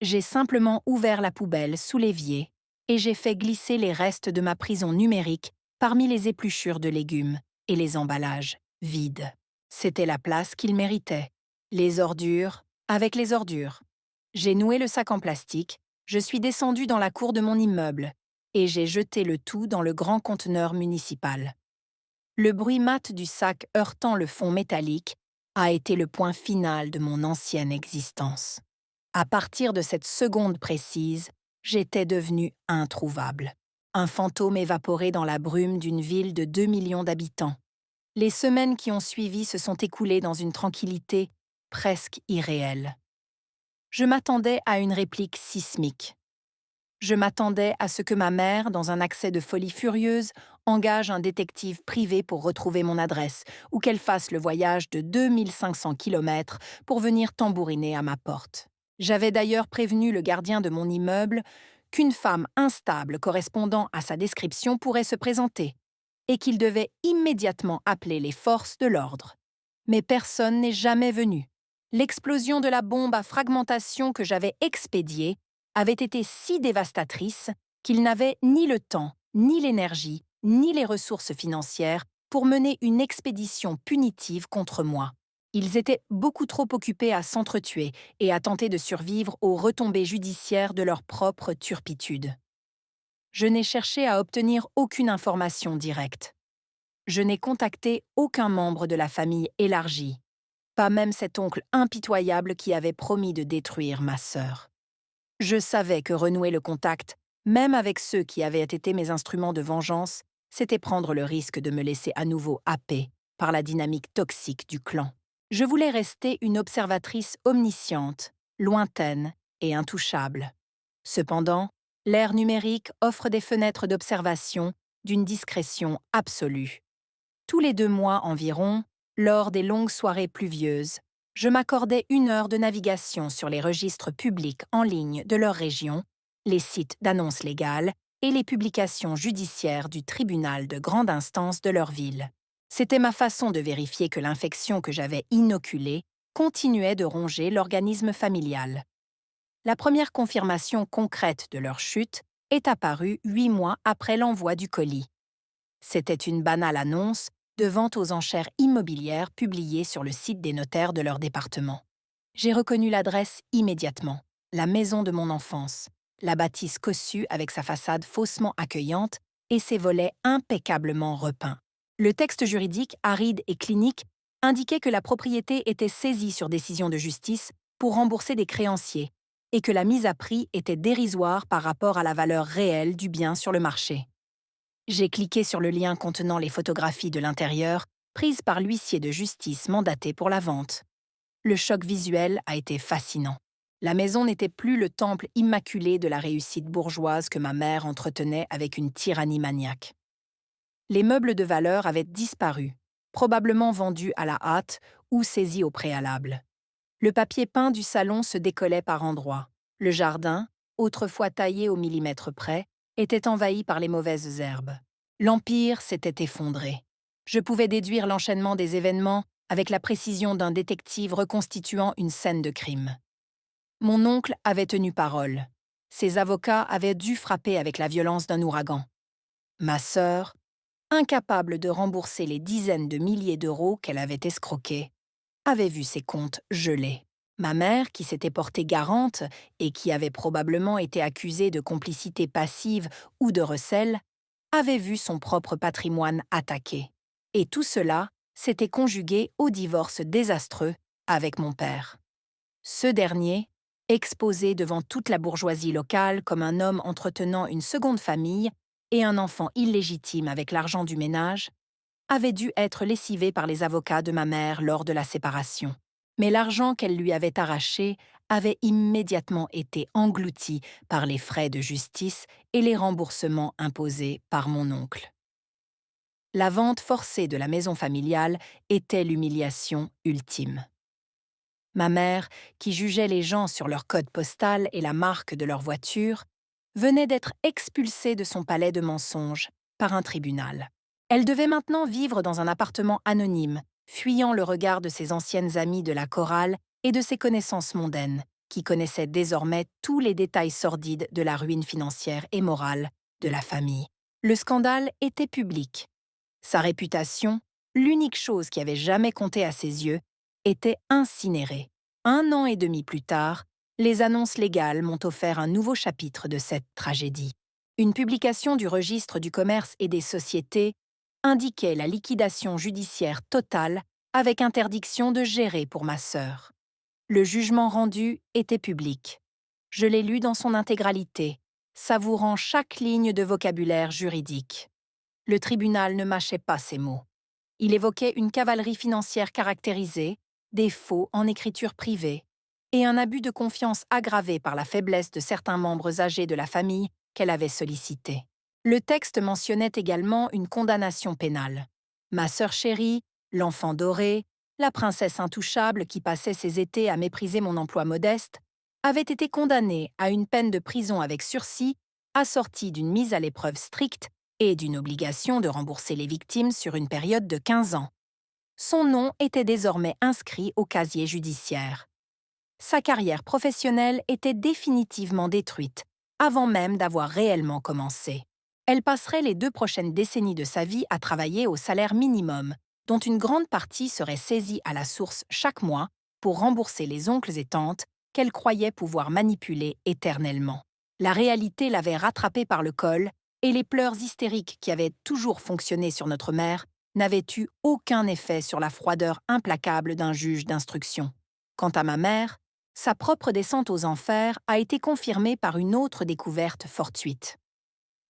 J'ai simplement ouvert la poubelle sous l'évier et j'ai fait glisser les restes de ma prison numérique parmi les épluchures de légumes et les emballages vides. C'était la place qu'ils méritaient. Les ordures avec les ordures. J'ai noué le sac en plastique, je suis descendue dans la cour de mon immeuble et j'ai jeté le tout dans le grand conteneur municipal. Le bruit mat du sac heurtant le fond métallique a été le point final de mon ancienne existence. À partir de cette seconde précise, j'étais devenue introuvable. Un fantôme évaporé dans la brume d'une ville de 2 millions d'habitants. Les semaines qui ont suivi se sont écoulées dans une tranquillité presque irréelle. Je m'attendais à une réplique sismique. Je m'attendais à ce que ma mère, dans un accès de folie furieuse, engage un détective privé pour retrouver mon adresse ou qu'elle fasse le voyage de 2500 kilomètres pour venir tambouriner à ma porte. J'avais d'ailleurs prévenu le gardien de mon immeuble qu'une femme instable correspondant à sa description pourrait se présenter et qu'il devait immédiatement appeler les forces de l'ordre. Mais personne n'est jamais venu. L'explosion de la bombe à fragmentation que j'avais expédiée avait été si dévastatrice qu'ils n'avaient ni le temps, ni l'énergie, ni les ressources financières pour mener une expédition punitive contre moi. Ils étaient beaucoup trop occupés à s'entretuer et à tenter de survivre aux retombées judiciaires de leur propre turpitude. Je n'ai cherché à obtenir aucune information directe. Je n'ai contacté aucun membre de la famille élargie, pas même cet oncle impitoyable qui avait promis de détruire ma sœur. Je savais que renouer le contact, même avec ceux qui avaient été mes instruments de vengeance, c'était prendre le risque de me laisser à nouveau happer par la dynamique toxique du clan. Je voulais rester une observatrice omnisciente, lointaine et intouchable. Cependant, l'ère numérique offre des fenêtres d'observation d'une discrétion absolue. Tous les 2 mois environ, lors des longues soirées pluvieuses, je m'accordais 1 heure de navigation sur les registres publics en ligne de leur région, les sites d'annonces légales et les publications judiciaires du tribunal de grande instance de leur ville. C'était ma façon de vérifier que l'infection que j'avais inoculée continuait de ronger l'organisme familial. La première confirmation concrète de leur chute est apparue 8 mois après l'envoi du colis. C'était une banale annonce de vente aux enchères immobilières publiée sur le site des notaires de leur département. J'ai reconnu l'adresse immédiatement, la maison de mon enfance, la bâtisse cossue avec sa façade faussement accueillante et ses volets impeccablement repeints. Le texte juridique, aride et clinique, indiquait que la propriété était saisie sur décision de justice pour rembourser des créanciers et que la mise à prix était dérisoire par rapport à la valeur réelle du bien sur le marché. J'ai cliqué sur le lien contenant les photographies de l'intérieur prises par l'huissier de justice mandaté pour la vente. Le choc visuel a été fascinant. La maison n'était plus le temple immaculé de la réussite bourgeoise que ma mère entretenait avec une tyrannie maniaque. Les meubles de valeur avaient disparu, probablement vendus à la hâte ou saisis au préalable. Le papier peint du salon se décollait par endroits. Le jardin, autrefois taillé au millimètre près, était envahi par les mauvaises herbes. L'empire s'était effondré. Je pouvais déduire l'enchaînement des événements avec la précision d'un détective reconstituant une scène de crime. Mon oncle avait tenu parole. Ses avocats avaient dû frapper avec la violence d'un ouragan. Ma sœur, incapable de rembourser les dizaines de milliers d'euros qu'elle avait escroqués, avait vu ses comptes gelés. Ma mère, qui s'était portée garante et qui avait probablement été accusée de complicité passive ou de recel, avait vu son propre patrimoine attaqué. Et tout cela s'était conjugué au divorce désastreux avec mon père. Ce dernier, exposé devant toute la bourgeoisie locale comme un homme entretenant une seconde famille et un enfant illégitime avec l'argent du ménage, avait dû être lessivé par les avocats de ma mère lors de la séparation. Mais l'argent qu'elle lui avait arraché avait immédiatement été englouti par les frais de justice et les remboursements imposés par mon oncle. La vente forcée de la maison familiale était l'humiliation ultime. Ma mère, qui jugeait les gens sur leur code postal et la marque de leur voiture, venait d'être expulsée de son palais de mensonges par un tribunal. Elle devait maintenant vivre dans un appartement anonyme, fuyant le regard de ses anciennes amies de la chorale et de ses connaissances mondaines, qui connaissaient désormais tous les détails sordides de la ruine financière et morale de la famille. Le scandale était public. Sa réputation, l'unique chose qui avait jamais compté à ses yeux, était incinérée. 1 an et demi plus tard, les annonces légales m'ont offert un nouveau chapitre de cette tragédie. Une publication du registre du commerce et des sociétés indiquait la liquidation judiciaire totale avec interdiction de gérer pour ma sœur. Le jugement rendu était public. Je l'ai lu dans son intégralité, savourant chaque ligne de vocabulaire juridique. Le tribunal ne mâchait pas ses mots. Il évoquait une cavalerie financière caractérisée, des faux en écriture privée, et un abus de confiance aggravé par la faiblesse de certains membres âgés de la famille qu'elle avait sollicités. Le texte mentionnait également une condamnation pénale. Ma sœur chérie, l'enfant doré, la princesse intouchable qui passait ses étés à mépriser mon emploi modeste, avaient été condamnés à une peine de prison avec sursis, assortie d'une mise à l'épreuve stricte et d'une obligation de rembourser les victimes sur une période de 15 ans. Son nom était désormais inscrit au casier judiciaire. Sa carrière professionnelle était définitivement détruite, avant même d'avoir réellement commencé. Elle passerait les 2 prochaines décennies de sa vie à travailler au salaire minimum, dont une grande partie serait saisie à la source chaque mois pour rembourser les oncles et tantes qu'elle croyait pouvoir manipuler éternellement. La réalité l'avait rattrapée par le col, et les pleurs hystériques qui avaient toujours fonctionné sur notre mère n'avaient eu aucun effet sur la froideur implacable d'un juge d'instruction. Quant à ma mère, sa propre descente aux enfers a été confirmée par une autre découverte fortuite.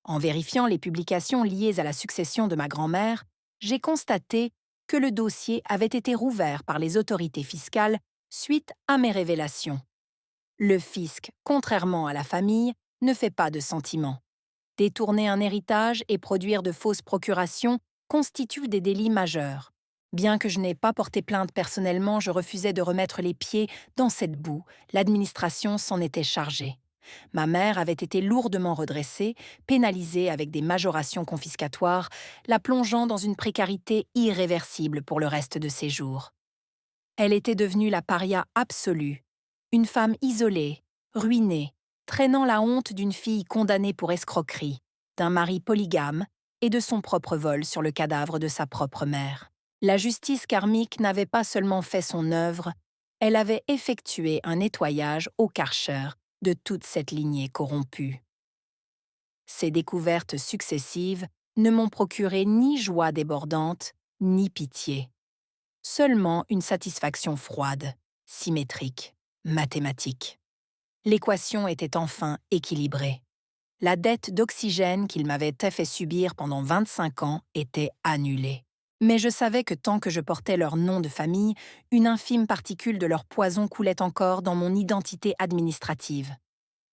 En vérifiant les publications liées à la succession de ma grand-mère, j'ai constaté que le dossier avait été rouvert par les autorités fiscales suite à mes révélations. Le fisc, contrairement à la famille, ne fait pas de sentiments. Détourner un héritage et produire de fausses procurations constituent des délits majeurs. Bien que je n'ai pas porté plainte personnellement, je refusais de remettre les pieds dans cette boue. L'administration s'en était chargée. Ma mère avait été lourdement redressée, pénalisée avec des majorations confiscatoires, la plongeant dans une précarité irréversible pour le reste de ses jours. Elle était devenue la paria absolue, une femme isolée, ruinée, traînant la honte d'une fille condamnée pour escroquerie, d'un mari polygame et de son propre vol sur le cadavre de sa propre mère. La justice karmique n'avait pas seulement fait son œuvre, elle avait effectué un nettoyage au Karcher de toute cette lignée corrompue. Ces découvertes successives ne m'ont procuré ni joie débordante, ni pitié. Seulement une satisfaction froide, symétrique, mathématique. L'équation était enfin équilibrée. La dette d'oxygène qu'il m'avait fait subir pendant 25 ans était annulée. Mais je savais que tant que je portais leur nom de famille, une infime particule de leur poison coulait encore dans mon identité administrative.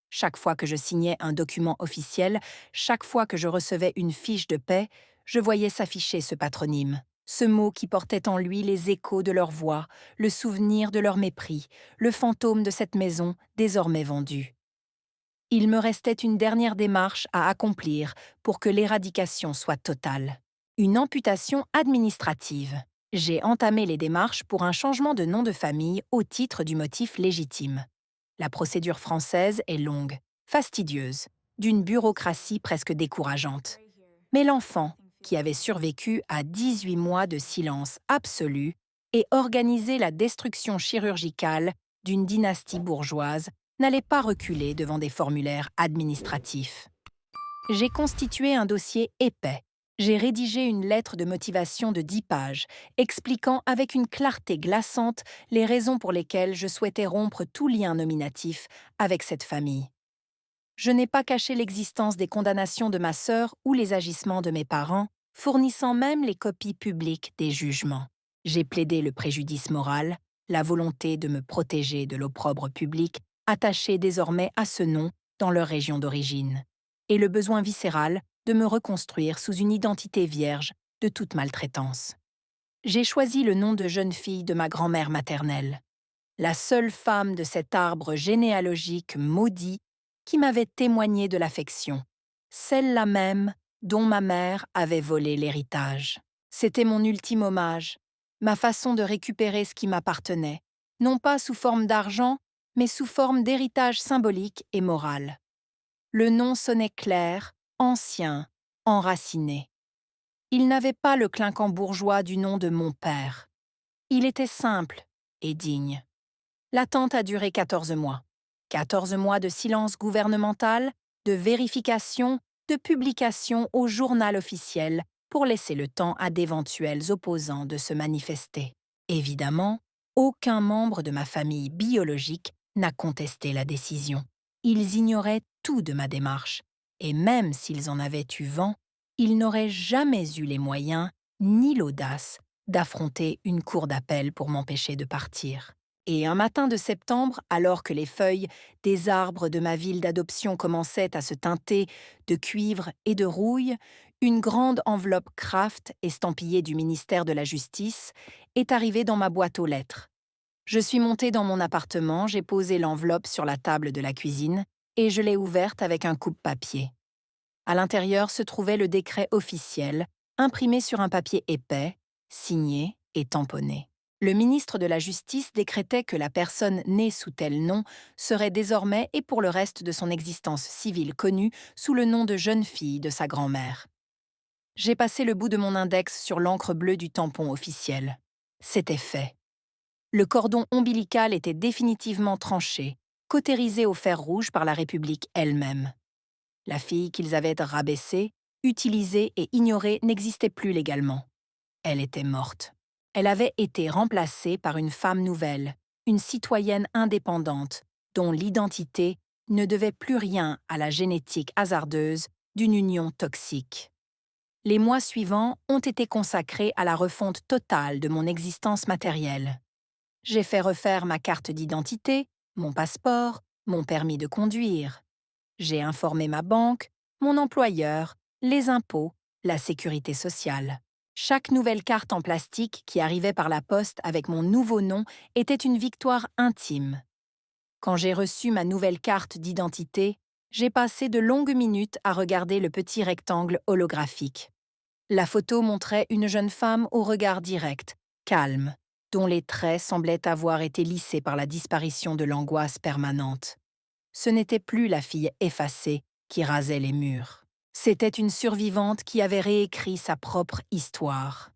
Chaque fois que je signais un document officiel, chaque fois que je recevais une fiche de paie, je voyais s'afficher ce patronyme. Ce mot qui portait en lui les échos de leur voix, le souvenir de leur mépris, le fantôme de cette maison désormais vendue. Il me restait une dernière démarche à accomplir pour que l'éradication soit totale. Une amputation administrative. J'ai entamé les démarches pour un changement de nom de famille au titre du motif légitime. La procédure française est longue, fastidieuse, d'une bureaucratie presque décourageante. Mais l'enfant, qui avait survécu à 18 mois de silence absolu et organisé la destruction chirurgicale d'une dynastie bourgeoise, n'allait pas reculer devant des formulaires administratifs. J'ai constitué un dossier épais. J'ai rédigé une lettre de motivation de 10 pages, expliquant avec une clarté glaçante les raisons pour lesquelles je souhaitais rompre tout lien nominatif avec cette famille. Je n'ai pas caché l'existence des condamnations de ma sœur ou les agissements de mes parents, fournissant même les copies publiques des jugements. J'ai plaidé le préjudice moral, la volonté de me protéger de l'opprobre public, attaché désormais à ce nom dans leur région d'origine, et le besoin viscéral de me reconstruire sous une identité vierge de toute maltraitance. J'ai choisi le nom de jeune fille de ma grand-mère maternelle, la seule femme de cet arbre généalogique maudit qui m'avait témoigné de l'affection, celle-là même dont ma mère avait volé l'héritage. C'était mon ultime hommage, ma façon de récupérer ce qui m'appartenait, non pas sous forme d'argent, mais sous forme d'héritage symbolique et moral. Le nom sonnait clair, ancien, enraciné. Il n'avait pas le clinquant bourgeois du nom de mon père. Il était simple et digne. L'attente a duré 14 mois. 14 mois de silence gouvernemental, de vérification, de publication au journal officiel pour laisser le temps à d'éventuels opposants de se manifester. Évidemment, aucun membre de ma famille biologique n'a contesté la décision. Ils ignoraient tout de ma démarche, et même s'ils en avaient eu vent, ils n'auraient jamais eu les moyens ni l'audace d'affronter une cour d'appel pour m'empêcher de partir. Et un matin de septembre, alors que les feuilles des arbres de ma ville d'adoption commençaient à se teinter de cuivre et de rouille, une grande enveloppe Kraft, estampillée du ministère de la Justice, est arrivée dans ma boîte aux lettres. Je suis montée dans mon appartement, j'ai posé l'enveloppe sur la table de la cuisine et je l'ai ouverte avec un coupe-papier. À l'intérieur se trouvait le décret officiel, imprimé sur un papier épais, signé et tamponné. Le ministre de la Justice décrétait que la personne née sous tel nom serait désormais et pour le reste de son existence civile connue sous le nom de jeune fille de sa grand-mère. J'ai passé le bout de mon index sur l'encre bleue du tampon officiel. C'était fait. Le cordon ombilical était définitivement tranché, cautérisé au fer rouge par la République elle-même. La fille qu'ils avaient rabaissée, utilisée et ignorée n'existait plus légalement. Elle était morte. Elle avait été remplacée par une femme nouvelle, une citoyenne indépendante, dont l'identité ne devait plus rien à la génétique hasardeuse d'une union toxique. Les mois suivants ont été consacrés à la refonte totale de mon existence matérielle. J'ai fait refaire ma carte d'identité, mon passeport, mon permis de conduire. J'ai informé ma banque, mon employeur, les impôts, la sécurité sociale. Chaque nouvelle carte en plastique qui arrivait par la poste avec mon nouveau nom était une victoire intime. Quand j'ai reçu ma nouvelle carte d'identité, j'ai passé de longues minutes à regarder le petit rectangle holographique. La photo montrait une jeune femme au regard direct, calme, dont les traits semblaient avoir été lissés par la disparition de l'angoisse permanente. Ce n'était plus la fille effacée qui rasait les murs. C'était une survivante qui avait réécrit sa propre histoire.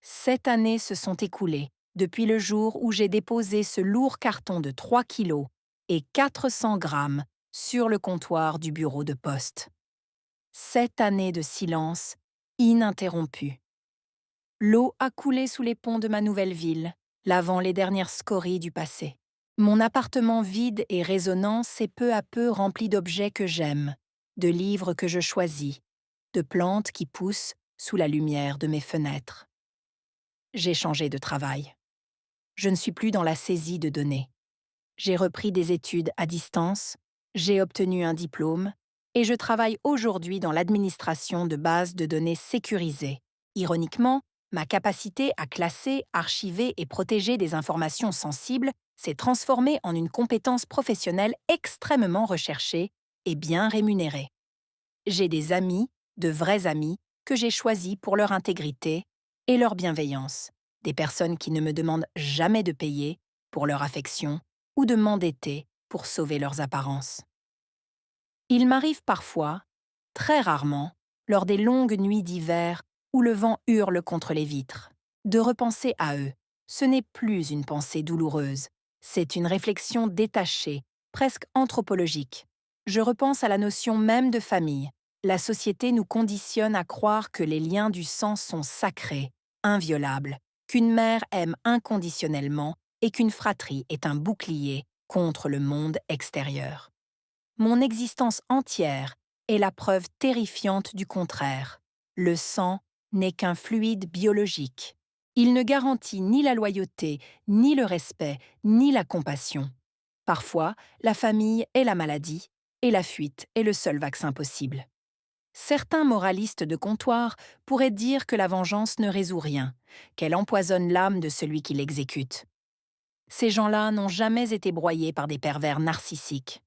7 années se sont écoulées depuis le jour où j'ai déposé ce lourd carton de 3 kilos et 400 grammes sur le comptoir du bureau de poste. 7 années de silence ininterrompu. L'eau a coulé sous les ponts de ma nouvelle ville, lavant les dernières scories du passé. Mon appartement vide et résonnant s'est peu à peu rempli d'objets que j'aime, de livres que je choisis, de plantes qui poussent sous la lumière de mes fenêtres. J'ai changé de travail. Je ne suis plus dans la saisie de données. J'ai repris des études à distance, j'ai obtenu un diplôme et je travaille aujourd'hui dans l'administration de bases de données sécurisées. Ironiquement, ma capacité à classer, archiver et protéger des informations sensibles s'est transformée en une compétence professionnelle extrêmement recherchée et bien rémunérée. J'ai des amis, de vrais amis, que j'ai choisis pour leur intégrité et leur bienveillance. Des personnes qui ne me demandent jamais de payer pour leur affection ou de m'endetter pour sauver leurs apparences. Il m'arrive parfois, très rarement, lors des longues nuits d'hiver où le vent hurle contre les vitres, de repenser à eux. Ce n'est plus une pensée douloureuse, c'est une réflexion détachée, presque anthropologique. Je repense à la notion même de famille. La société nous conditionne à croire que les liens du sang sont sacrés, inviolables, qu'une mère aime inconditionnellement et qu'une fratrie est un bouclier contre le monde extérieur. Mon existence entière est la preuve terrifiante du contraire. Le sang n'est qu'un fluide biologique. Il ne garantit ni la loyauté, ni le respect, ni la compassion. Parfois, la famille est la maladie, et la fuite est le seul vaccin possible. Certains moralistes de comptoir pourraient dire que la vengeance ne résout rien, qu'elle empoisonne l'âme de celui qui l'exécute. Ces gens-là n'ont jamais été broyés par des pervers narcissiques.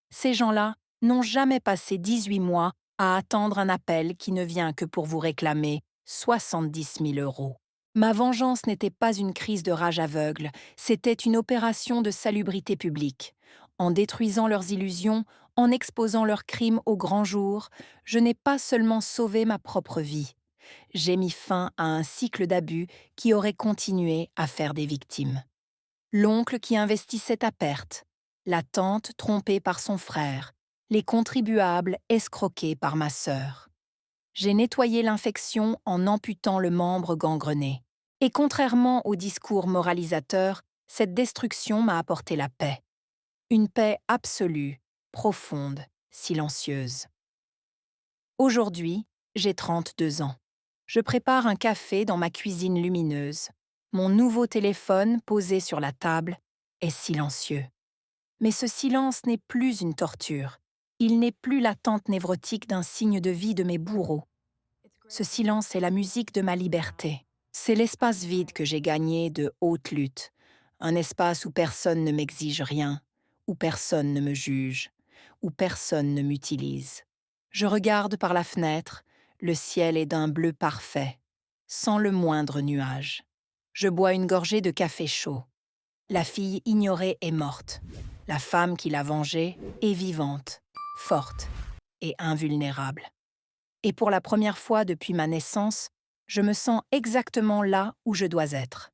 Ces gens-là n'ont jamais passé 18 mois à attendre un appel qui ne vient que pour vous réclamer 70 000 euros. Ma vengeance n'était pas une crise de rage aveugle, c'était une opération de salubrité publique. En détruisant leurs illusions, en exposant leurs crimes au grand jour, je n'ai pas seulement sauvé ma propre vie. J'ai mis fin à un cycle d'abus qui aurait continué à faire des victimes. L'oncle qui investissait à perte, la tante trompée par son frère, les contribuables escroqués par ma sœur. J'ai nettoyé l'infection en amputant le membre gangrené. Et contrairement au discours moralisateur, cette destruction m'a apporté la paix. Une paix absolue, profonde, silencieuse. Aujourd'hui, j'ai 32 ans. Je prépare un café dans ma cuisine lumineuse. Mon nouveau téléphone posé sur la table est silencieux. Mais ce silence n'est plus une torture. Il n'est plus l'attente névrotique d'un signe de vie de mes bourreaux. Ce silence est la musique de ma liberté. C'est l'espace vide que j'ai gagné de haute lutte. Un espace où personne ne m'exige rien, où personne ne me juge, où personne ne m'utilise. Je regarde par la fenêtre, le ciel est d'un bleu parfait, sans le moindre nuage. Je bois une gorgée de café chaud. La fille ignorée est morte. La femme qui l'a vengée est vivante, forte et invulnérable. Et pour la première fois depuis ma naissance, je me sens exactement là où je dois être.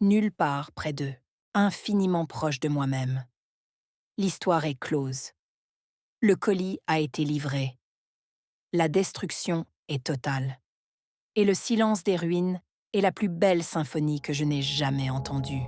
Nulle part près d'eux, infiniment proche de moi-même. L'histoire est close. Le colis a été livré. La destruction est totale. Et le silence des ruines est la plus belle symphonie que je n'ai jamais entendue.